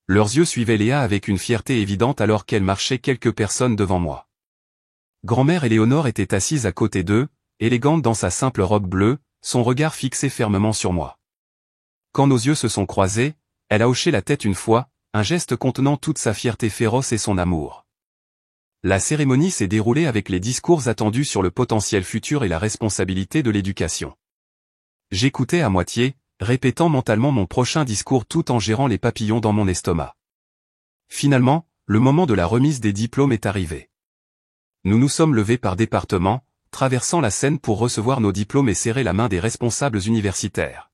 Leurs yeux suivaient Léa avec une fierté évidente alors qu'elle marchait quelques personnes devant moi. Grand-mère Éléonore était assise à côté d'eux, élégante dans sa simple robe bleue, son regard fixé fermement sur moi. Quand nos yeux se sont croisés, elle a hoché la tête une fois, un geste contenant toute sa fierté féroce et son amour. La cérémonie s'est déroulée avec les discours attendus sur le potentiel futur et la responsabilité de l'éducation. J'écoutais à moitié, répétant mentalement mon prochain discours tout en gérant les papillons dans mon estomac. Finalement, le moment de la remise des diplômes est arrivé. Nous nous sommes levés par département, traversant la scène pour recevoir nos diplômes et serrer la main des responsables universitaires.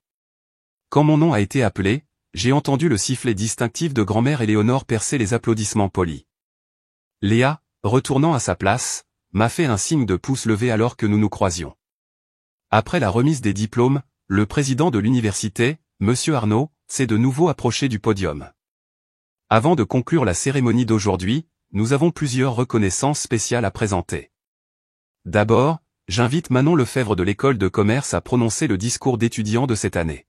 Quand mon nom a été appelé, j'ai entendu le sifflet distinctif de grand-mère Éléonore percer les applaudissements polis. Léa, retournant à sa place, m'a fait un signe de pouce levé alors que nous nous croisions. Après la remise des diplômes, le président de l'université, Monsieur Arnaud, s'est de nouveau approché du podium. Avant de conclure la cérémonie d'aujourd'hui, nous avons plusieurs reconnaissances spéciales à présenter. D'abord, j'invite Manon Lefebvre de l'école de commerce à prononcer le discours d'étudiant de cette année.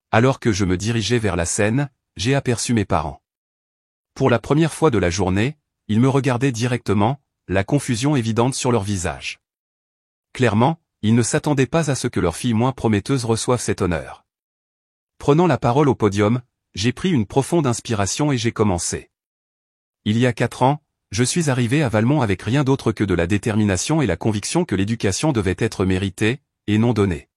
Alors que je me dirigeais vers la scène, j'ai aperçu mes parents. Pour la première fois de la journée, ils me regardaient directement, la confusion évidente sur leur visage. Clairement, ils ne s'attendaient pas à ce que leur fille moins prometteuse reçoive cet honneur. Prenant la parole au podium, j'ai pris une profonde inspiration et j'ai commencé. Il y a 4 ans, je suis arrivé à Valmont avec rien d'autre que de la détermination et la conviction que l'éducation devait être méritée, et non donnée.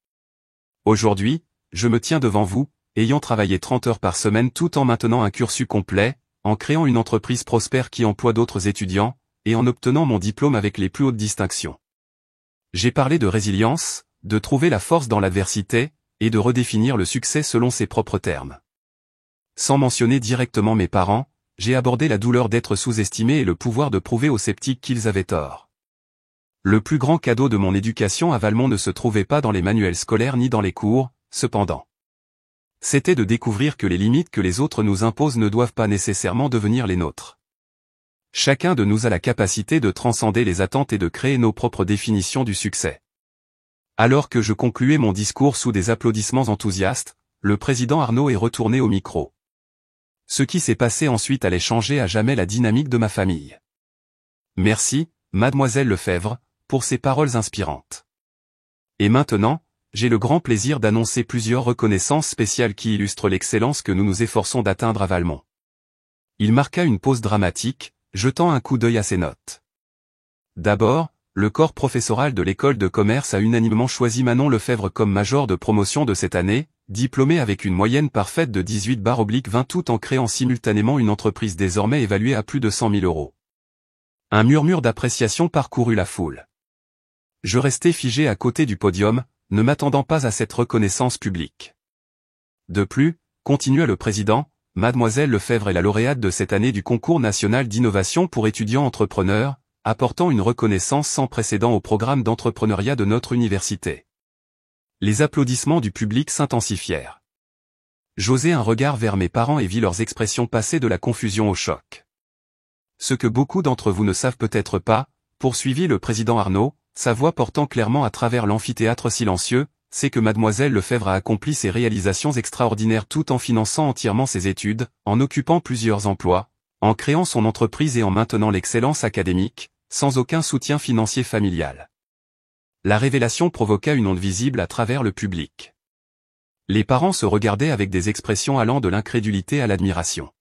Aujourd'hui, je me tiens devant vous, ayant travaillé 30 heures par semaine tout en maintenant un cursus complet, en créant une entreprise prospère qui emploie d'autres étudiants, et en obtenant mon diplôme avec les plus hautes distinctions. J'ai parlé de résilience, de trouver la force dans l'adversité, et de redéfinir le succès selon ses propres termes. Sans mentionner directement mes parents, j'ai abordé la douleur d'être sous-estimé et le pouvoir de prouver aux sceptiques qu'ils avaient tort. Le plus grand cadeau de mon éducation à Valmont ne se trouvait pas dans les manuels scolaires ni dans les cours, cependant. C'était de découvrir que les limites que les autres nous imposent ne doivent pas nécessairement devenir les nôtres. Chacun de nous a la capacité de transcender les attentes et de créer nos propres définitions du succès. Alors que je concluais mon discours sous des applaudissements enthousiastes, le président Arnaud est retourné au micro. Ce qui s'est passé ensuite allait changer à jamais la dynamique de ma famille. Merci, mademoiselle Lefebvre, pour ces paroles inspirantes. Et maintenant, j'ai le grand plaisir d'annoncer plusieurs reconnaissances spéciales qui illustrent l'excellence que nous nous efforçons d'atteindre à Valmont. Il marqua une pause dramatique, jetant un coup d'œil à ses notes. D'abord, le corps professoral de l'école de commerce a unanimement choisi Manon Lefebvre comme major de promotion de cette année, diplômée avec une moyenne parfaite de 18/20 tout en créant simultanément une entreprise désormais évaluée à plus de 100 000 €. Un murmure d'appréciation parcourut la foule. Je restai figé à côté du podium, ne m'attendant pas à cette reconnaissance publique. De plus, continua le président, mademoiselle Lefebvre est la lauréate de cette année du concours national d'innovation pour étudiants entrepreneurs, apportant une reconnaissance sans précédent au programme d'entrepreneuriat de notre université. Les applaudissements du public s'intensifièrent. J'osai un regard vers mes parents et vis leurs expressions passer de la confusion au choc. Ce que beaucoup d'entre vous ne savent peut-être pas, poursuivit le président Arnaud, sa voix portant clairement à travers l'amphithéâtre silencieux, c'est que mademoiselle Lefebvre a accompli ses réalisations extraordinaires tout en finançant entièrement ses études, en occupant plusieurs emplois, en créant son entreprise et en maintenant l'excellence académique, sans aucun soutien financier familial. La révélation provoqua une onde visible à travers le public. Les parents se regardaient avec des expressions allant de l'incrédulité à l'admiration.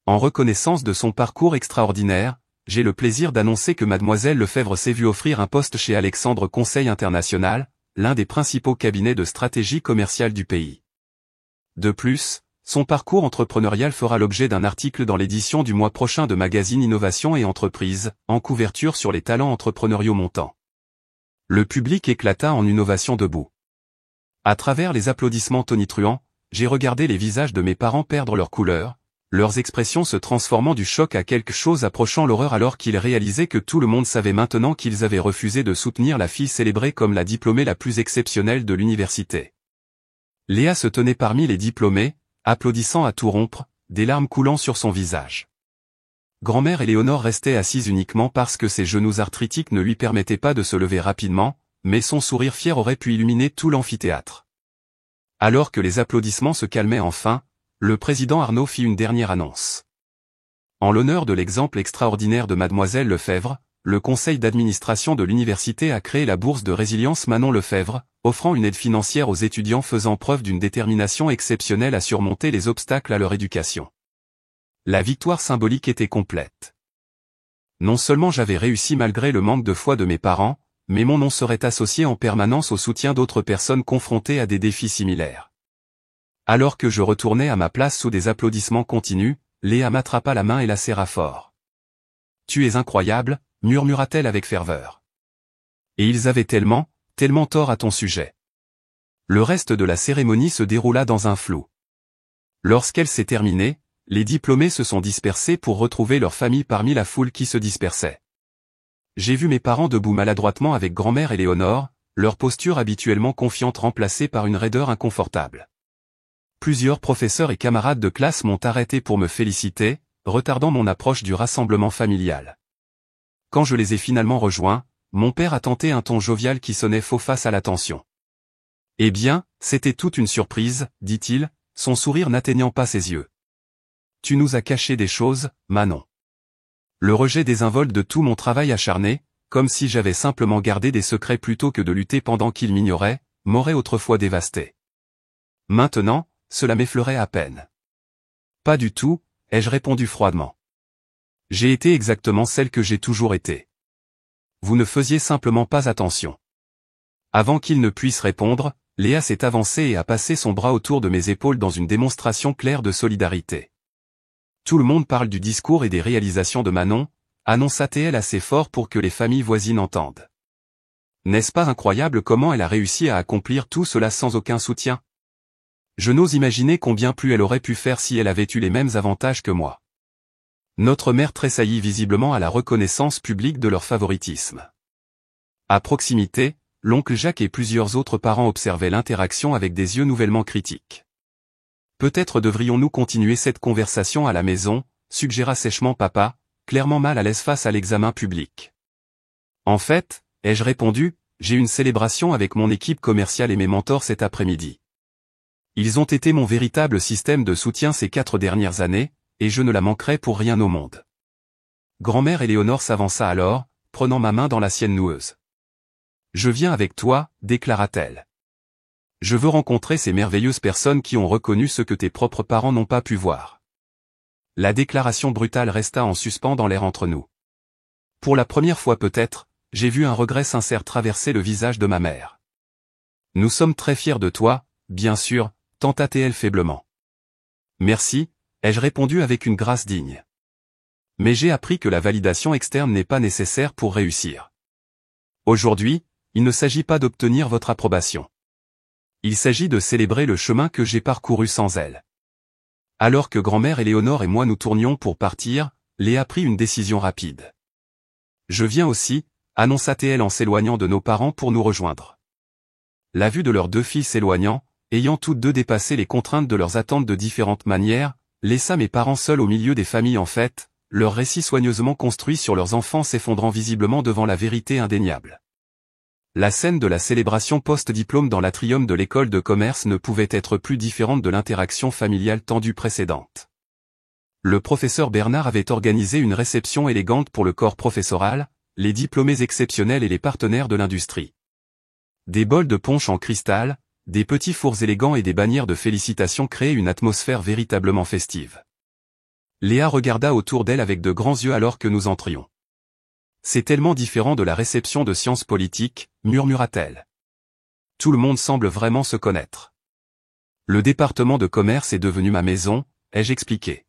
En reconnaissance de son parcours extraordinaire, j'ai le plaisir d'annoncer que mademoiselle Lefebvre s'est vue offrir un poste chez Alexandre Conseil International, l'un des principaux cabinets de stratégie commerciale du pays. De plus, son parcours entrepreneurial fera l'objet d'un article dans l'édition du mois prochain de magazine Innovation et Entreprise, en couverture sur les talents entrepreneuriaux montants. Le public éclata en une ovation debout. À travers les applaudissements tonitruants, j'ai regardé les visages de mes parents perdre leur couleur, leurs expressions se transformant du choc à quelque chose approchant l'horreur alors qu'ils réalisaient que tout le monde savait maintenant qu'ils avaient refusé de soutenir la fille célébrée comme la diplômée la plus exceptionnelle de l'université. Léa se tenait parmi les diplômés, applaudissant à tout rompre, des larmes coulant sur son visage. Grand-mère Éléonore restait assise uniquement parce que ses genoux arthritiques ne lui permettaient pas de se lever rapidement, mais son sourire fier aurait pu illuminer tout l'amphithéâtre. Alors que les applaudissements se calmaient enfin, le président Arnaud fit une dernière annonce. En l'honneur de l'exemple extraordinaire de mademoiselle Lefebvre, le conseil d'administration de l'université a créé la bourse de résilience Manon Lefebvre, offrant une aide financière aux étudiants faisant preuve d'une détermination exceptionnelle à surmonter les obstacles à leur éducation. La victoire symbolique était complète. Non seulement j'avais réussi malgré le manque de foi de mes parents, mais mon nom serait associé en permanence au soutien d'autres personnes confrontées à des défis similaires. Alors que je retournais à ma place sous des applaudissements continus, Léa m'attrapa la main et la serra fort. « Tu es incroyable », murmura-t-elle avec ferveur. « Et ils avaient tellement tort à ton sujet. » Le reste de la cérémonie se déroula dans un flou. Lorsqu'elle s'est terminée, les diplômés se sont dispersés pour retrouver leur famille parmi la foule qui se dispersait. J'ai vu mes parents debout maladroitement avec grand-mère Éléonore, leur posture habituellement confiante remplacée par une raideur inconfortable. Plusieurs professeurs et camarades de classe m'ont arrêté pour me féliciter, retardant mon approche du rassemblement familial. Quand je les ai finalement rejoints, mon père a tenté un ton jovial qui sonnait faux face à l'attention. « Eh bien, c'était toute une surprise, dit-il, son sourire n'atteignant pas ses yeux. Tu nous as caché des choses, Manon. Le rejet désinvolte de tout mon travail acharné, comme si j'avais simplement gardé des secrets plutôt que de lutter pendant qu'il m'ignorait, m'aurait autrefois dévasté. Maintenant, cela m'effleurait à peine. Pas du tout, ai-je répondu froidement. J'ai été exactement celle que j'ai toujours été. Vous ne faisiez simplement pas attention. Avant qu'il ne puisse répondre, Léa s'est avancée et a passé son bras autour de mes épaules dans une démonstration claire de solidarité. Tout le monde parle du discours et des réalisations de Manon, annonça-t-elle assez fort pour que les familles voisines entendent. N'est-ce pas incroyable comment elle a réussi à accomplir tout cela sans aucun soutien? Je n'ose imaginer combien plus elle aurait pu faire si elle avait eu les mêmes avantages que moi. Notre mère tressaillit visiblement à la reconnaissance publique de leur favoritisme. À proximité, l'oncle Jacques et plusieurs autres parents observaient l'interaction avec des yeux nouvellement critiques. Peut-être devrions-nous continuer cette conversation à la maison, suggéra sèchement papa, clairement mal à l'aise face à l'examen public. En fait, ai-je répondu, j'ai une célébration avec mon équipe commerciale et mes mentors cet après-midi. Ils ont été mon véritable système de soutien ces 4 dernières années, et je ne la manquerai pour rien au monde. Grand-mère Éléonore s'avança alors, prenant ma main dans la sienne noueuse. Je viens avec toi, déclara-t-elle. Je veux rencontrer ces merveilleuses personnes qui ont reconnu ce que tes propres parents n'ont pas pu voir. La déclaration brutale resta en suspens dans l'air entre nous. Pour la première fois peut-être, j'ai vu un regret sincère traverser le visage de ma mère. Nous sommes très fiers de toi, bien sûr, tenta-t-elle faiblement. Merci, ai-je répondu avec une grâce digne. Mais j'ai appris que la validation externe n'est pas nécessaire pour réussir. Aujourd'hui, il ne s'agit pas d'obtenir votre approbation. Il s'agit de célébrer le chemin que j'ai parcouru sans elle. Alors que grand-mère Éléonore et moi nous tournions pour partir, Léa prit une décision rapide. Je viens aussi, annonça-t-elle en s'éloignant de nos parents pour nous rejoindre. La vue de leurs 2 filles s'éloignant, ayant toutes 2 dépassé les contraintes de leurs attentes de différentes manières, laissa mes parents seuls au milieu des familles en fête, leur récit soigneusement construit sur leurs enfants s'effondrant visiblement devant la vérité indéniable. La scène de la célébration post-diplôme dans l'atrium de l'école de commerce ne pouvait être plus différente de l'interaction familiale tendue précédente. Le professeur Bernard avait organisé une réception élégante pour le corps professoral, les diplômés exceptionnels et les partenaires de l'industrie. Des bols de punch en cristal, des petits fours élégants et des bannières de félicitations créaient une atmosphère véritablement festive. Léa regarda autour d'elle avec de grands yeux alors que nous entrions. C'est tellement différent de la réception de sciences politiques, murmura-t-elle. Tout le monde semble vraiment se connaître. Le département de commerce est devenu ma maison, ai-je expliqué.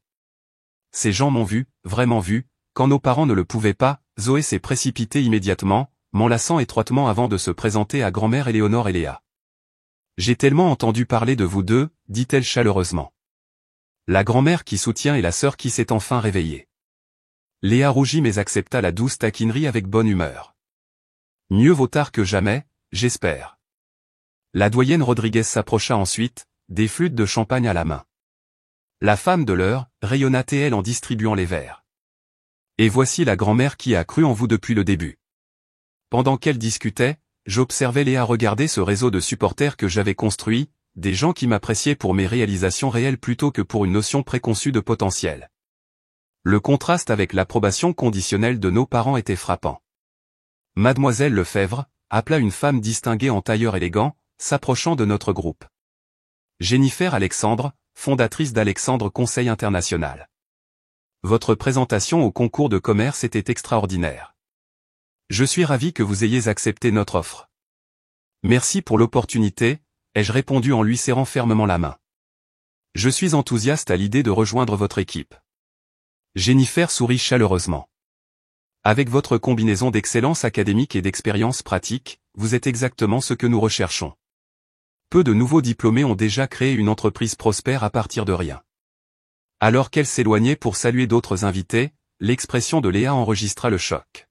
Ces gens m'ont vu, vraiment vu, quand nos parents ne le pouvaient pas, Zoé s'est précipitée immédiatement, m'enlaçant étroitement avant de se présenter à grand-mère Éléonore et Léa. J'ai tellement entendu parler de vous deux, dit-elle chaleureusement. La grand-mère qui soutient et la sœur qui s'est enfin réveillée. Léa rougit mais accepta la douce taquinerie avec bonne humeur. Mieux vaut tard que jamais, j'espère. La doyenne Rodriguez s'approcha ensuite, des flûtes de champagne à la main. La femme de l'heure, rayonna-t-elle en distribuant les verres. Et voici la grand-mère qui a cru en vous depuis le début. Pendant qu'elle discutait, j'observais Léa regarder ce réseau de supporters que j'avais construit, des gens qui m'appréciaient pour mes réalisations réelles plutôt que pour une notion préconçue de potentiel. Le contraste avec l'approbation conditionnelle de nos parents était frappant. Mademoiselle Lefebvre, appela une femme distinguée en tailleur élégant, s'approchant de notre groupe. Jennifer Alexandre, fondatrice d'Alexandre Conseil International. Votre présentation au concours de commerce était extraordinaire. Je suis ravi que vous ayez accepté notre offre. Merci pour l'opportunité, ai-je répondu en lui serrant fermement la main. Je suis enthousiaste à l'idée de rejoindre votre équipe. Jennifer sourit chaleureusement. Avec votre combinaison d'excellence académique et d'expérience pratique, vous êtes exactement ce que nous recherchons. Peu de nouveaux diplômés ont déjà créé une entreprise prospère à partir de rien. Alors qu'elle s'éloignait pour saluer d'autres invités, l'expression de Léa enregistra le choc.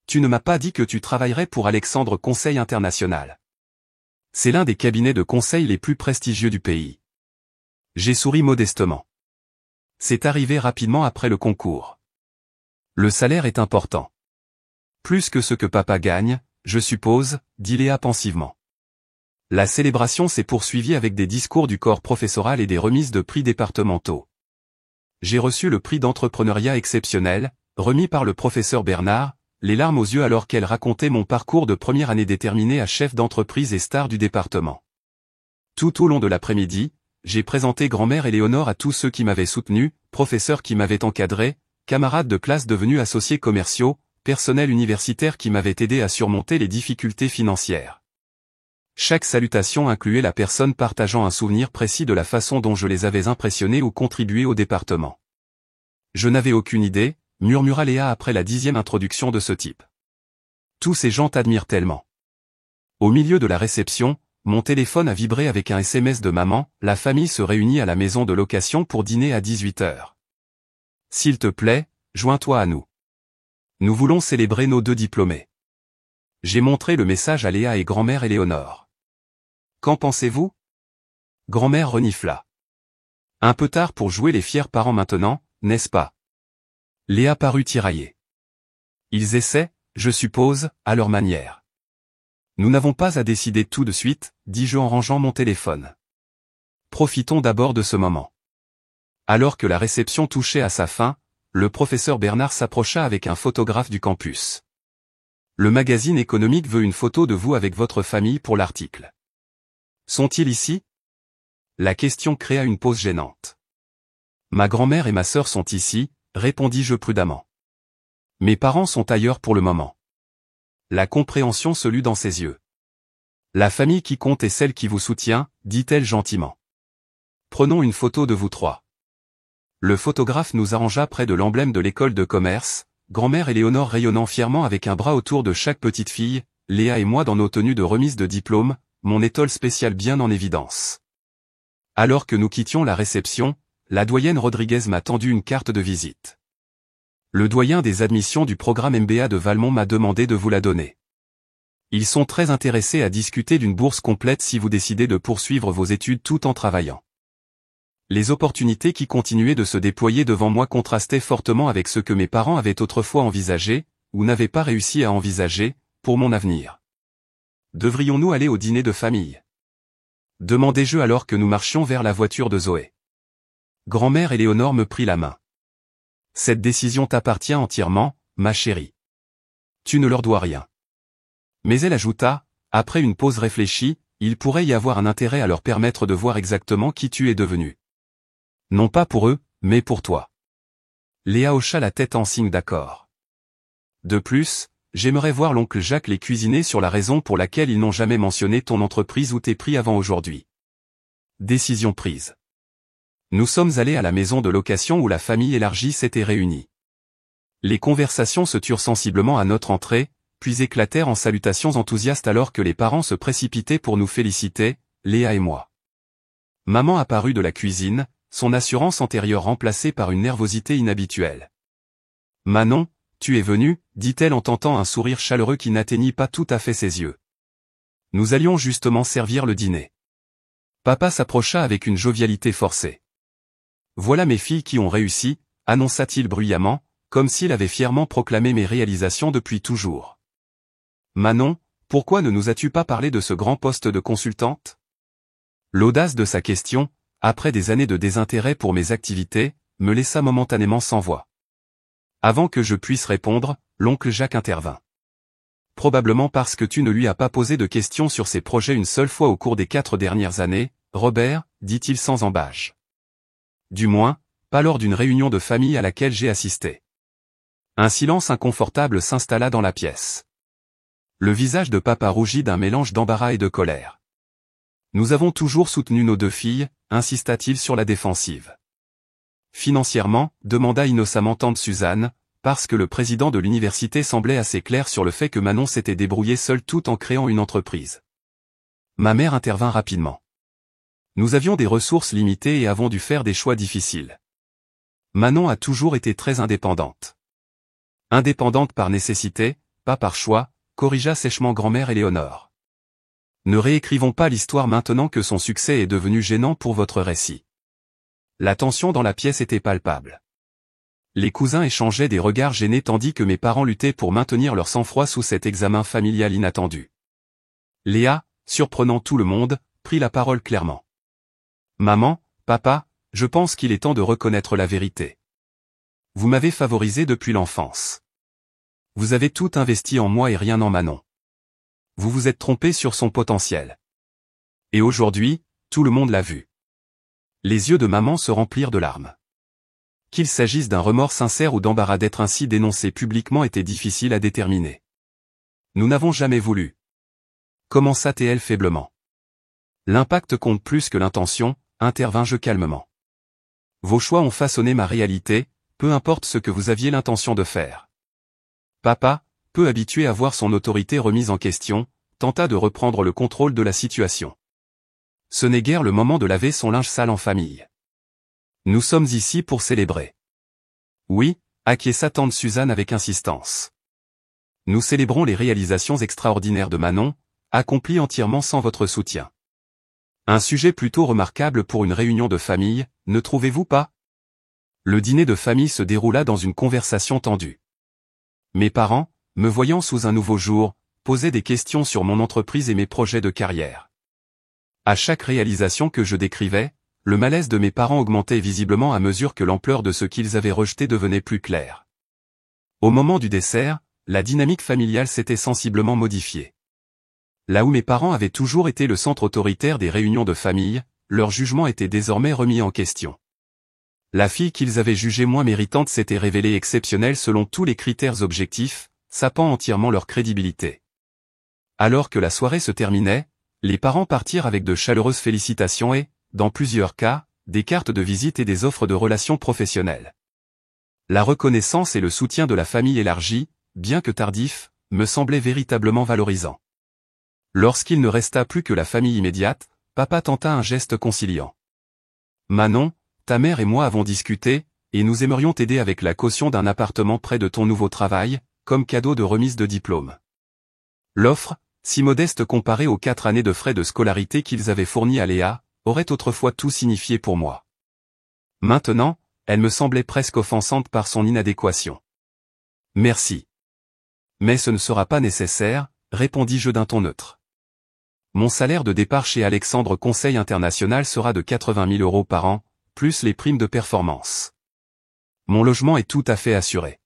Tu ne m'as pas dit que tu travaillerais pour Alexandre Conseil International. C'est l'un des cabinets de conseil les plus prestigieux du pays. J'ai souri modestement. C'est arrivé rapidement après le concours. Le salaire est important. Plus que ce que papa gagne, je suppose, dit Léa pensivement. La célébration s'est poursuivie avec des discours du corps professoral et des remises de prix départementaux. J'ai reçu le prix d'entrepreneuriat exceptionnel, remis par le professeur Bernard, les larmes aux yeux alors qu'elle racontait mon parcours de première année déterminé à chef d'entreprise et star du département. Tout au long de l'après-midi, j'ai présenté grand-mère Éléonore à tous ceux qui m'avaient soutenu, professeurs qui m'avaient encadré, camarades de classe devenus associés commerciaux, personnel universitaire qui m'avait aidé à surmonter les difficultés financières. Chaque salutation incluait la personne partageant un souvenir précis de la façon dont je les avais impressionnés ou contribué au département. Je n'avais aucune idée, murmura Léa après la 10e introduction de ce type. Tous ces gens t'admirent tellement. Au milieu de la réception, mon téléphone a vibré avec un SMS de maman, la famille se réunit à la maison de location pour dîner à 18h. S'il te plaît, joins-toi à nous. Nous voulons célébrer nos 2 diplômés. J'ai montré le message à Léa et grand-mère Éléonore. Qu'en pensez-vous? Grand-mère renifla. Un peu tard pour jouer les fiers parents maintenant, n'est-ce pas? Léa parut tiraillée. Ils essaient, je suppose, à leur manière. Nous n'avons pas à décider tout de suite, dis-je en rangeant mon téléphone. Profitons d'abord de ce moment. Alors que la réception touchait à sa fin, le professeur Bernard s'approcha avec un photographe du campus. Le magazine économique veut une photo de vous avec votre famille pour l'article. Sont-ils ici? La question créa une pause gênante. Ma grand-mère et ma sœur sont ici, répondis-je prudemment. Mes parents sont ailleurs pour le moment. La compréhension se lut dans ses yeux. La famille qui compte est celle qui vous soutient, dit-elle gentiment. Prenons une photo de vous 3. Le photographe nous arrangea près de l'emblème de l'école de commerce, grand-mère Éléonore rayonnant fièrement avec un bras autour de chaque petite fille, Léa et moi dans nos tenues de remise de diplôme, mon étole spéciale bien en évidence. Alors que nous quittions la réception, la doyenne Rodriguez m'a tendu une carte de visite. Le doyen des admissions du programme MBA de Valmont m'a demandé de vous la donner. Ils sont très intéressés à discuter d'une bourse complète si vous décidez de poursuivre vos études tout en travaillant. Les opportunités qui continuaient de se déployer devant moi contrastaient fortement avec ce que mes parents avaient autrefois envisagé, ou n'avaient pas réussi à envisager, pour mon avenir. Devrions-nous aller au dîner de famille? Demandai-je alors que nous marchions vers la voiture de Zoé. Grand-mère Éléonore me prit la main. Cette décision t'appartient entièrement, ma chérie. Tu ne leur dois rien. Mais elle ajouta, après une pause réfléchie, il pourrait y avoir un intérêt à leur permettre de voir exactement qui tu es devenu. Non pas pour eux, mais pour toi. Léa hocha la tête en signe d'accord. De plus, j'aimerais voir l'oncle Jacques les cuisiner sur la raison pour laquelle ils n'ont jamais mentionné ton entreprise ou tes prix avant aujourd'hui. Décision prise. Nous sommes allés à la maison de location où la famille élargie s'était réunie. Les conversations se turent sensiblement à notre entrée, puis éclatèrent en salutations enthousiastes alors que les parents se précipitaient pour nous féliciter, Léa et moi. Maman apparut de la cuisine, son assurance antérieure remplacée par une nervosité inhabituelle. Manon, tu es venue, dit-elle en tentant un sourire chaleureux qui n'atteignit pas tout à fait ses yeux. Nous allions justement servir le dîner. Papa s'approcha avec une jovialité forcée. Voilà mes filles qui ont réussi, annonça-t-il bruyamment, comme s'il avait fièrement proclamé mes réalisations depuis toujours. Manon, pourquoi ne nous as-tu pas parlé de ce grand poste de consultante? L'audace de sa question, après des années de désintérêt pour mes activités, me laissa momentanément sans voix. Avant que je puisse répondre, l'oncle Jacques intervint. Probablement parce que tu ne lui as pas posé de questions sur ses projets une seule fois au cours des 4 dernières années, Robert, dit-il sans embâche. Du moins, pas lors d'une réunion de famille à laquelle j'ai assisté. Un silence inconfortable s'installa dans la pièce. Le visage de papa rougit d'un mélange d'embarras et de colère. Nous avons toujours soutenu nos 2 filles, insista-t-il sur la défensive. Financièrement, demanda innocemment tante Suzanne, parce que le président de l'université semblait assez clair sur le fait que Manon s'était débrouillée seule tout en créant une entreprise. Ma mère intervint rapidement. Nous avions des ressources limitées et avons dû faire des choix difficiles. Manon a toujours été très indépendante. Indépendante par nécessité, pas par choix, corrigea sèchement grand-mère Éléonore. Ne réécrivons pas l'histoire maintenant que son succès est devenu gênant pour votre récit. La tension dans la pièce était palpable. Les cousins échangeaient des regards gênés tandis que mes parents luttaient pour maintenir leur sang-froid sous cet examen familial inattendu. Léa, surprenant tout le monde, prit la parole clairement. Maman, papa, je pense qu'il est temps de reconnaître la vérité. Vous m'avez favorisé depuis l'enfance. Vous avez tout investi en moi et rien en Manon. Vous vous êtes trompé sur son potentiel. Et aujourd'hui, tout le monde l'a vu. Les yeux de maman se remplirent de larmes. Qu'il s'agisse d'un remords sincère ou d'embarras d'être ainsi dénoncé publiquement était difficile à déterminer. Nous n'avons jamais voulu. Commença-t-elle faiblement. L'impact compte plus que l'intention, intervins-je calmement. Vos choix ont façonné ma réalité, peu importe ce que vous aviez l'intention de faire. Papa, peu habitué à voir son autorité remise en question, tenta de reprendre le contrôle de la situation. Ce n'est guère le moment de laver son linge sale en famille. Nous sommes ici pour célébrer. Oui, acquiesça tante Suzanne avec insistance. Nous célébrons les réalisations extraordinaires de Manon, accomplies entièrement sans votre soutien. Un sujet plutôt remarquable pour une réunion de famille, ne trouvez-vous pas? Le dîner de famille se déroula dans une conversation tendue. Mes parents, me voyant sous un nouveau jour, posaient des questions sur mon entreprise et mes projets de carrière. À chaque réalisation que je décrivais, le malaise de mes parents augmentait visiblement à mesure que l'ampleur de ce qu'ils avaient rejeté devenait plus claire. Au moment du dessert, la dynamique familiale s'était sensiblement modifiée. Là où mes parents avaient toujours été le centre autoritaire des réunions de famille, leur jugement était désormais remis en question. La fille qu'ils avaient jugée moins méritante s'était révélée exceptionnelle selon tous les critères objectifs, sapant entièrement leur crédibilité. Alors que la soirée se terminait, les parents partirent avec de chaleureuses félicitations et, dans plusieurs cas, des cartes de visite et des offres de relations professionnelles. La reconnaissance et le soutien de la famille élargie, bien que tardif, me semblaient véritablement valorisants. Lorsqu'il ne resta plus que la famille immédiate, papa tenta un geste conciliant. Manon, ta mère et moi avons discuté, et nous aimerions t'aider avec la caution d'un appartement près de ton nouveau travail, comme cadeau de remise de diplôme. L'offre, si modeste comparée aux 4 années de frais de scolarité qu'ils avaient fournis à Léa, aurait autrefois tout signifié pour moi. Maintenant, elle me semblait presque offensante par son inadéquation. Merci. Mais ce ne sera pas nécessaire, répondis-je d'un ton neutre. Mon salaire de départ chez Alexandre Conseil International sera de 80 000 € par an, plus les primes de performance. Mon logement est tout à fait assuré.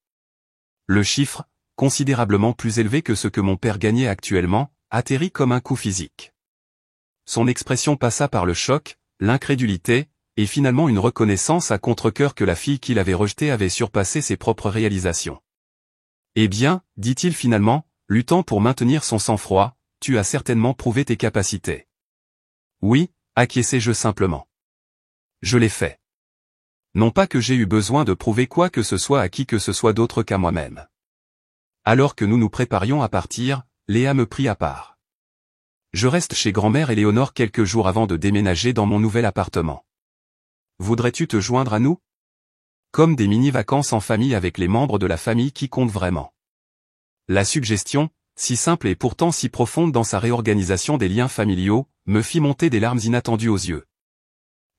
Le chiffre, considérablement plus élevé que ce que mon père gagnait actuellement, atterrit comme un coup physique. Son expression passa par le choc, l'incrédulité, et finalement une reconnaissance à contre-cœur que la fille qu'il avait rejetée avait surpassé ses propres réalisations. Eh bien, dit-il finalement, luttant pour maintenir son sang-froid, tu as certainement prouvé tes capacités. Oui, acquiesçai-je simplement. Je l'ai fait. Non pas que j'ai eu besoin de prouver quoi que ce soit à qui que ce soit d'autre qu'à moi-même. Alors que nous nous préparions à partir, Léa me prit à part. Je reste chez grand-mère Éléonore quelques jours avant de déménager dans mon nouvel appartement. Voudrais-tu te joindre à nous? Comme des mini-vacances en famille avec les membres de la famille qui comptent vraiment. La suggestion, si simple et pourtant si profonde dans sa réorganisation des liens familiaux, me fit monter des larmes inattendues aux yeux.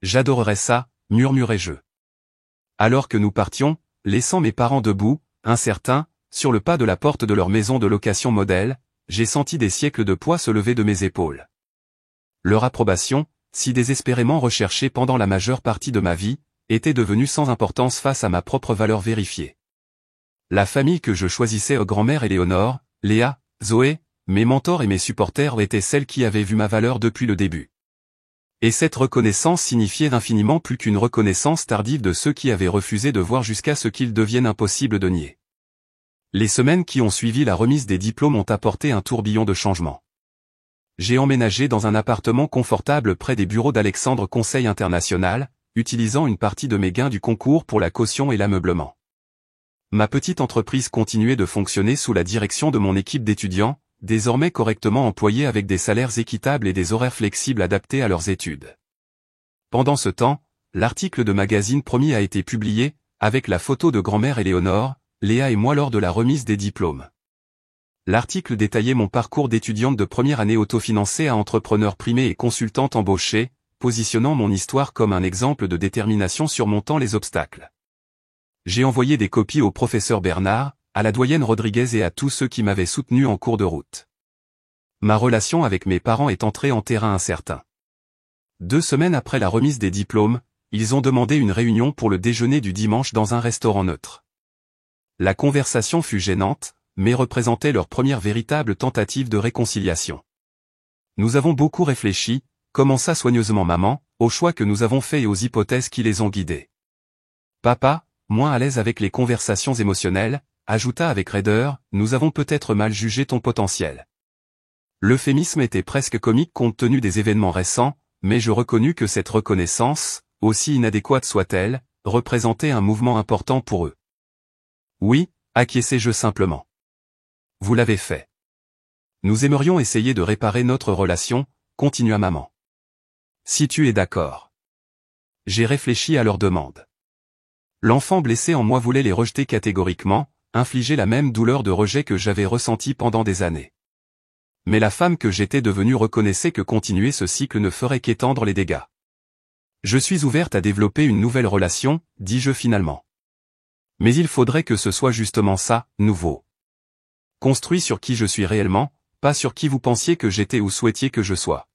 J'adorerais ça, murmurai-je. Alors que nous partions, laissant mes parents debout, incertains, sur le pas de la porte de leur maison de location modèle, j'ai senti des siècles de poids se lever de mes épaules. Leur approbation, si désespérément recherchée pendant la majeure partie de ma vie, était devenue sans importance face à ma propre valeur vérifiée. La famille que je choisissais aux grand-mère Éléonore, Léa, Zoé, mes mentors et mes supporters étaient celles qui avaient vu ma valeur depuis le début. Et cette reconnaissance signifiait infiniment plus qu'une reconnaissance tardive de ceux qui avaient refusé de voir jusqu'à ce qu'il devienne impossible de nier. Les semaines qui ont suivi la remise des diplômes ont apporté un tourbillon de changements. J'ai emménagé dans un appartement confortable près des bureaux d'Alexandre Conseil International, utilisant une partie de mes gains du concours pour la caution et l'ameublement. Ma petite entreprise continuait de fonctionner sous la direction de mon équipe d'étudiants, désormais correctement employés avec des salaires équitables et des horaires flexibles adaptés à leurs études. Pendant ce temps, l'article de magazine promis a été publié, avec la photo de grand-mère Éléonore, Léa et moi lors de la remise des diplômes. L'article détaillait mon parcours d'étudiante de première année autofinancée à entrepreneur primé et consultante embauchée, positionnant mon histoire comme un exemple de détermination surmontant les obstacles. J'ai envoyé des copies au professeur Bernard, à la doyenne Rodriguez et à tous ceux qui m'avaient soutenu en cours de route. Ma relation avec mes parents est entrée en terrain incertain. 2 semaines après la remise des diplômes, ils ont demandé une réunion pour le déjeuner du dimanche dans un restaurant neutre. La conversation fut gênante, mais représentait leur première véritable tentative de réconciliation. Nous avons beaucoup réfléchi, commença soigneusement maman, aux choix que nous avons faits et aux hypothèses qui les ont guidés. Papa, moins à l'aise avec les conversations émotionnelles, ajouta avec raideur, nous avons peut-être mal jugé ton potentiel. L'euphémisme était presque comique compte tenu des événements récents, mais je reconnus que cette reconnaissance, aussi inadéquate soit-elle, représentait un mouvement important pour eux. Oui, acquiesçai-je simplement. Vous l'avez fait. Nous aimerions essayer de réparer notre relation, continua maman. Si tu es d'accord. J'ai réfléchi à leur demande. L'enfant blessé en moi voulait les rejeter catégoriquement, infliger la même douleur de rejet que j'avais ressentie pendant des années. Mais la femme que j'étais devenue reconnaissait que continuer ce cycle ne ferait qu'étendre les dégâts. Je suis ouverte à développer une nouvelle relation, dis-je finalement. Mais il faudrait que ce soit justement ça, nouveau. Construit sur qui je suis réellement, pas sur qui vous pensiez que j'étais ou souhaitiez que je sois.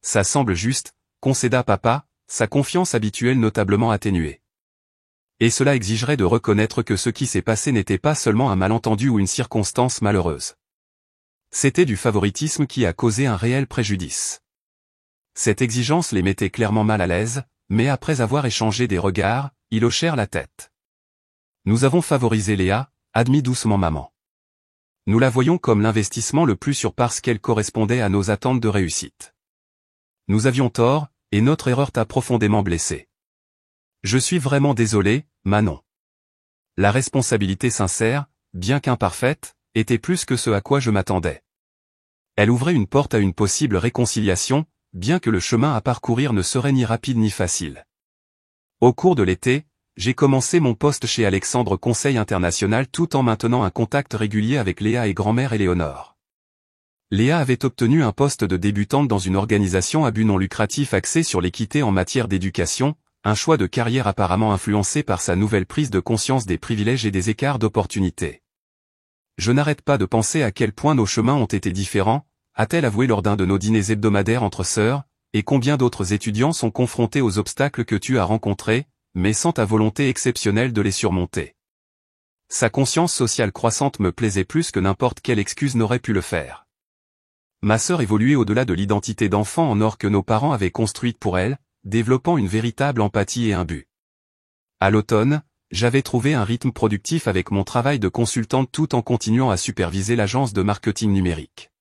Ça semble juste, concéda papa, sa confiance habituelle notablement atténuée. Et cela exigerait de reconnaître que ce qui s'est passé n'était pas seulement un malentendu ou une circonstance malheureuse. C'était du favoritisme qui a causé un réel préjudice. Cette exigence les mettait clairement mal à l'aise, mais après avoir échangé des regards, ils hochèrent la tête. Nous avons favorisé Léa, admit doucement maman. Nous la voyons comme l'investissement le plus sûr parce qu'elle correspondait à nos attentes de réussite. Nous avions tort, et notre erreur t'a profondément blessé. Je suis vraiment désolé, Manon. La responsabilité sincère, bien qu'imparfaite, était plus que ce à quoi je m'attendais. Elle ouvrait une porte à une possible réconciliation, bien que le chemin à parcourir ne serait ni rapide ni facile. Au cours de l'été, j'ai commencé mon poste chez Alexandre Conseil International tout en maintenant un contact régulier avec Léa et grand-mère Éléonore. Léa avait obtenu un poste de débutante dans une organisation à but non lucratif axée sur l'équité en matière d'éducation, un choix de carrière apparemment influencé par sa nouvelle prise de conscience des privilèges et des écarts d'opportunités. Je n'arrête pas de penser à quel point nos chemins ont été différents, a-t-elle avoué lors d'un de nos dîners hebdomadaires entre sœurs, et combien d'autres étudiants sont confrontés aux obstacles que tu as rencontrés, mais sans ta volonté exceptionnelle de les surmonter. Sa conscience sociale croissante me plaisait plus que n'importe quelle excuse n'aurait pu le faire. Ma sœur évoluait au-delà de l'identité d'enfant en or que nos parents avaient construite pour elle, développant une véritable empathie et un but. À l'automne, j'avais trouvé un rythme productif avec mon travail de consultante tout en continuant à superviser l'agence de marketing numérique.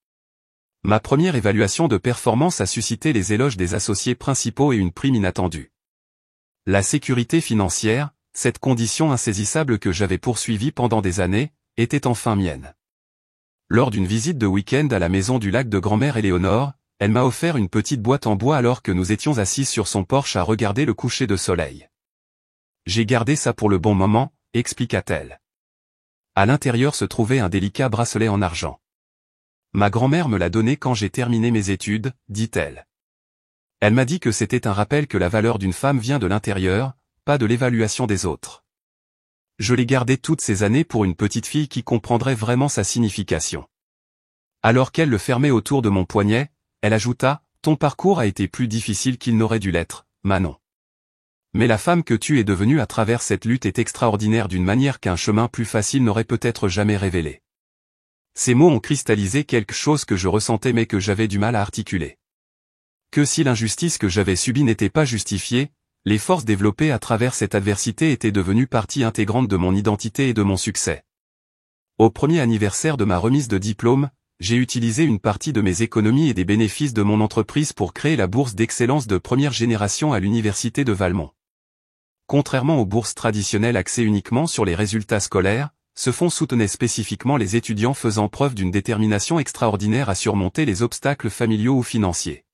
Ma première évaluation de performance a suscité les éloges des associés principaux et une prime inattendue. La sécurité financière, cette condition insaisissable que j'avais poursuivie pendant des années, était enfin mienne. Lors d'une visite de week-end à la maison du lac de grand-mère Éléonore, elle m'a offert une petite boîte en bois alors que nous étions assis sur son porche à regarder le coucher de soleil. J'ai gardé ça pour le bon moment, expliqua-t-elle. À l'intérieur se trouvait un délicat bracelet en argent. Ma grand-mère me l'a donné quand j'ai terminé mes études, dit-elle. Elle m'a dit que c'était un rappel que la valeur d'une femme vient de l'intérieur, pas de l'évaluation des autres. Je l'ai gardé toutes ces années pour une petite fille qui comprendrait vraiment sa signification. Alors qu'elle le fermait autour de mon poignet, elle ajouta, « Ton parcours a été plus difficile qu'il n'aurait dû l'être, Manon. Mais la femme que tu es devenue à travers cette lutte est extraordinaire d'une manière qu'un chemin plus facile n'aurait peut-être jamais révélé. » Ces mots ont cristallisé quelque chose que je ressentais mais que j'avais du mal à articuler. Que si l'injustice que j'avais subie n'était pas justifiée, les forces développées à travers cette adversité étaient devenues partie intégrante de mon identité et de mon succès. Au premier anniversaire de ma remise de diplôme, j'ai utilisé une partie de mes économies et des bénéfices de mon entreprise pour créer la bourse d'excellence de première génération à l'université de Valmont. Contrairement aux bourses traditionnelles axées uniquement sur les résultats scolaires, ce fonds soutenait spécifiquement les étudiants faisant preuve d'une détermination extraordinaire à surmonter les obstacles familiaux ou financiers.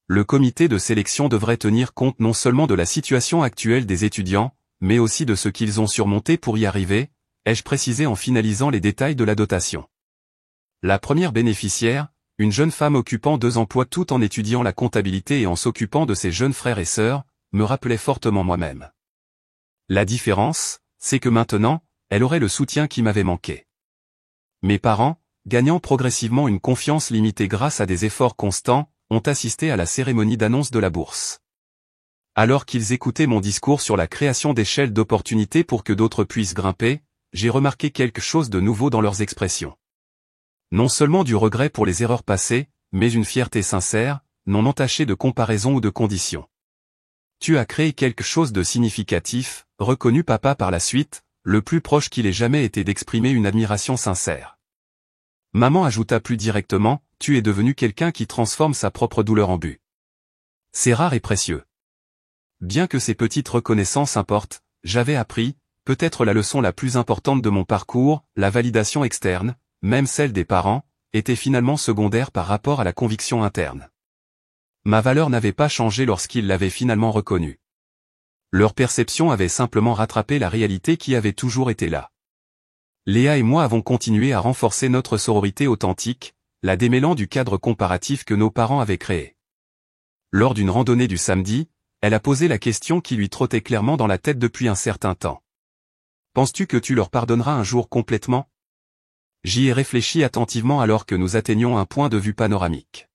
Le comité de sélection devrait tenir compte non seulement de la situation actuelle des étudiants, mais aussi de ce qu'ils ont surmonté pour y arriver, ai-je précisé en finalisant les détails de la dotation. La première bénéficiaire, une jeune femme occupant 2 emplois tout en étudiant la comptabilité et en s'occupant de ses jeunes frères et sœurs, me rappelait fortement moi-même. La différence, c'est que maintenant, elle aurait le soutien qui m'avait manqué. Mes parents, gagnant progressivement une confiance limitée grâce à des efforts constants, ont assisté à la cérémonie d'annonce de la bourse. Alors qu'ils écoutaient mon discours sur la création d'échelles d'opportunités pour que d'autres puissent grimper, j'ai remarqué quelque chose de nouveau dans leurs expressions. Non seulement du regret pour les erreurs passées, mais une fierté sincère, non entachée de comparaison ou de conditions. Tu as créé quelque chose de significatif, reconnut papa par la suite, le plus proche qu'il ait jamais été d'exprimer une admiration sincère. Maman ajouta plus directement, tu es devenu quelqu'un qui transforme sa propre douleur en but. C'est rare et précieux. Bien que ces petites reconnaissances importent, j'avais appris, peut-être la leçon la plus importante de mon parcours, la validation externe, même celle des parents, était finalement secondaire par rapport à la conviction interne. Ma valeur n'avait pas changé lorsqu'ils l'avaient finalement reconnue. Leur perception avait simplement rattrapé la réalité qui avait toujours été là. Léa et moi avons continué à renforcer notre sororité authentique, la démêlant du cadre comparatif que nos parents avaient créé. Lors d'une randonnée du samedi, elle a posé la question qui lui trottait clairement dans la tête depuis un certain temps. Penses-tu que tu leur pardonneras un jour complètement ? J'y ai réfléchi attentivement alors que nous atteignions un point de vue panoramique.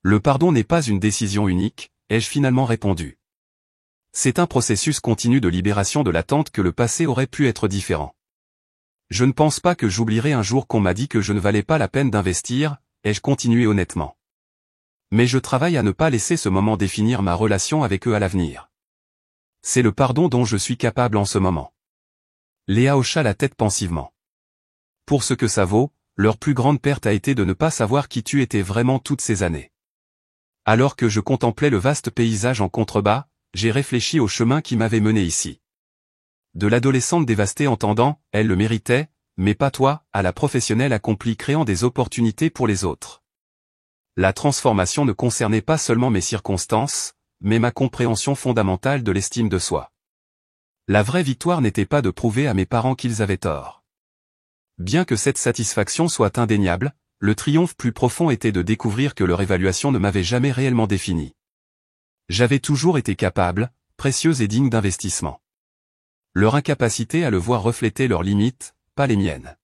Le pardon n'est pas une décision unique, ai-je finalement répondu. C'est un processus continu de libération de l'attente que le passé aurait pu être différent. Je ne pense pas que j'oublierai un jour qu'on m'a dit que je ne valais pas la peine d'investir, ai-je continué honnêtement. Mais je travaille à ne pas laisser ce moment définir ma relation avec eux à l'avenir. C'est le pardon dont je suis capable en ce moment. Léa hocha la tête pensivement. Pour ce que ça vaut, leur plus grande perte a été de ne pas savoir qui tu étais vraiment toutes ces années. Alors que je contemplais le vaste paysage en contrebas, j'ai réfléchi au chemin qui m'avait mené ici. De l'adolescente dévastée entendant, elle le méritait, mais pas toi, à la professionnelle accomplie créant des opportunités pour les autres. La transformation ne concernait pas seulement mes circonstances, mais ma compréhension fondamentale de l'estime de soi. La vraie victoire n'était pas de prouver à mes parents qu'ils avaient tort. Bien que cette satisfaction soit indéniable, le triomphe plus profond était de découvrir que leur évaluation ne m'avait jamais réellement défini. J'avais toujours été capable, précieuse et digne d'investissement. Leur incapacité à le voir reflétait leurs limites, pas les miennes.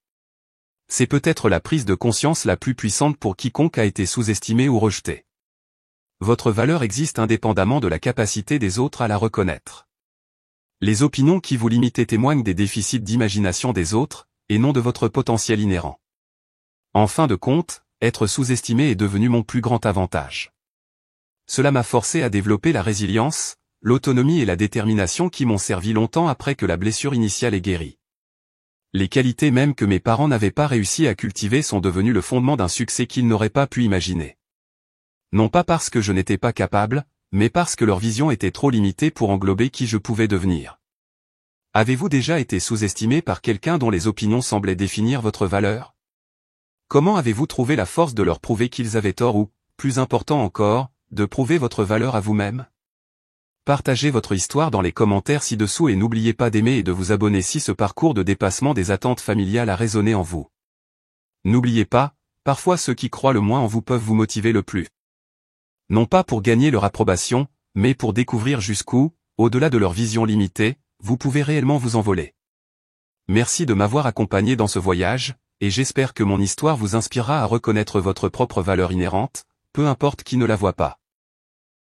C'est peut-être la prise de conscience la plus puissante pour quiconque a été sous-estimé ou rejeté. Votre valeur existe indépendamment de la capacité des autres à la reconnaître. Les opinions qui vous limitent témoignent des déficits d'imagination des autres, et non de votre potentiel inhérent. En fin de compte, être sous-estimé est devenu mon plus grand avantage. Cela m'a forcé à développer la résilience, l'autonomie et la détermination qui m'ont servi longtemps après que la blessure initiale ait guéri. Les qualités même que mes parents n'avaient pas réussi à cultiver sont devenues le fondement d'un succès qu'ils n'auraient pas pu imaginer. Non pas parce que je n'étais pas capable, mais parce que leur vision était trop limitée pour englober qui je pouvais devenir. Avez-vous déjà été sous-estimé par quelqu'un dont les opinions semblaient définir votre valeur ? Comment avez-vous trouvé la force de leur prouver qu'ils avaient tort ou, plus important encore, de prouver votre valeur à vous-même? Partagez votre histoire dans les commentaires ci-dessous et n'oubliez pas d'aimer et de vous abonner si ce parcours de dépassement des attentes familiales a résonné en vous. N'oubliez pas, parfois ceux qui croient le moins en vous peuvent vous motiver le plus. Non pas pour gagner leur approbation, mais pour découvrir jusqu'où, au-delà de leur vision limitée, vous pouvez réellement vous envoler. Merci de m'avoir accompagné dans ce voyage, et j'espère que mon histoire vous inspirera à reconnaître votre propre valeur inhérente, peu importe qui ne la voit pas.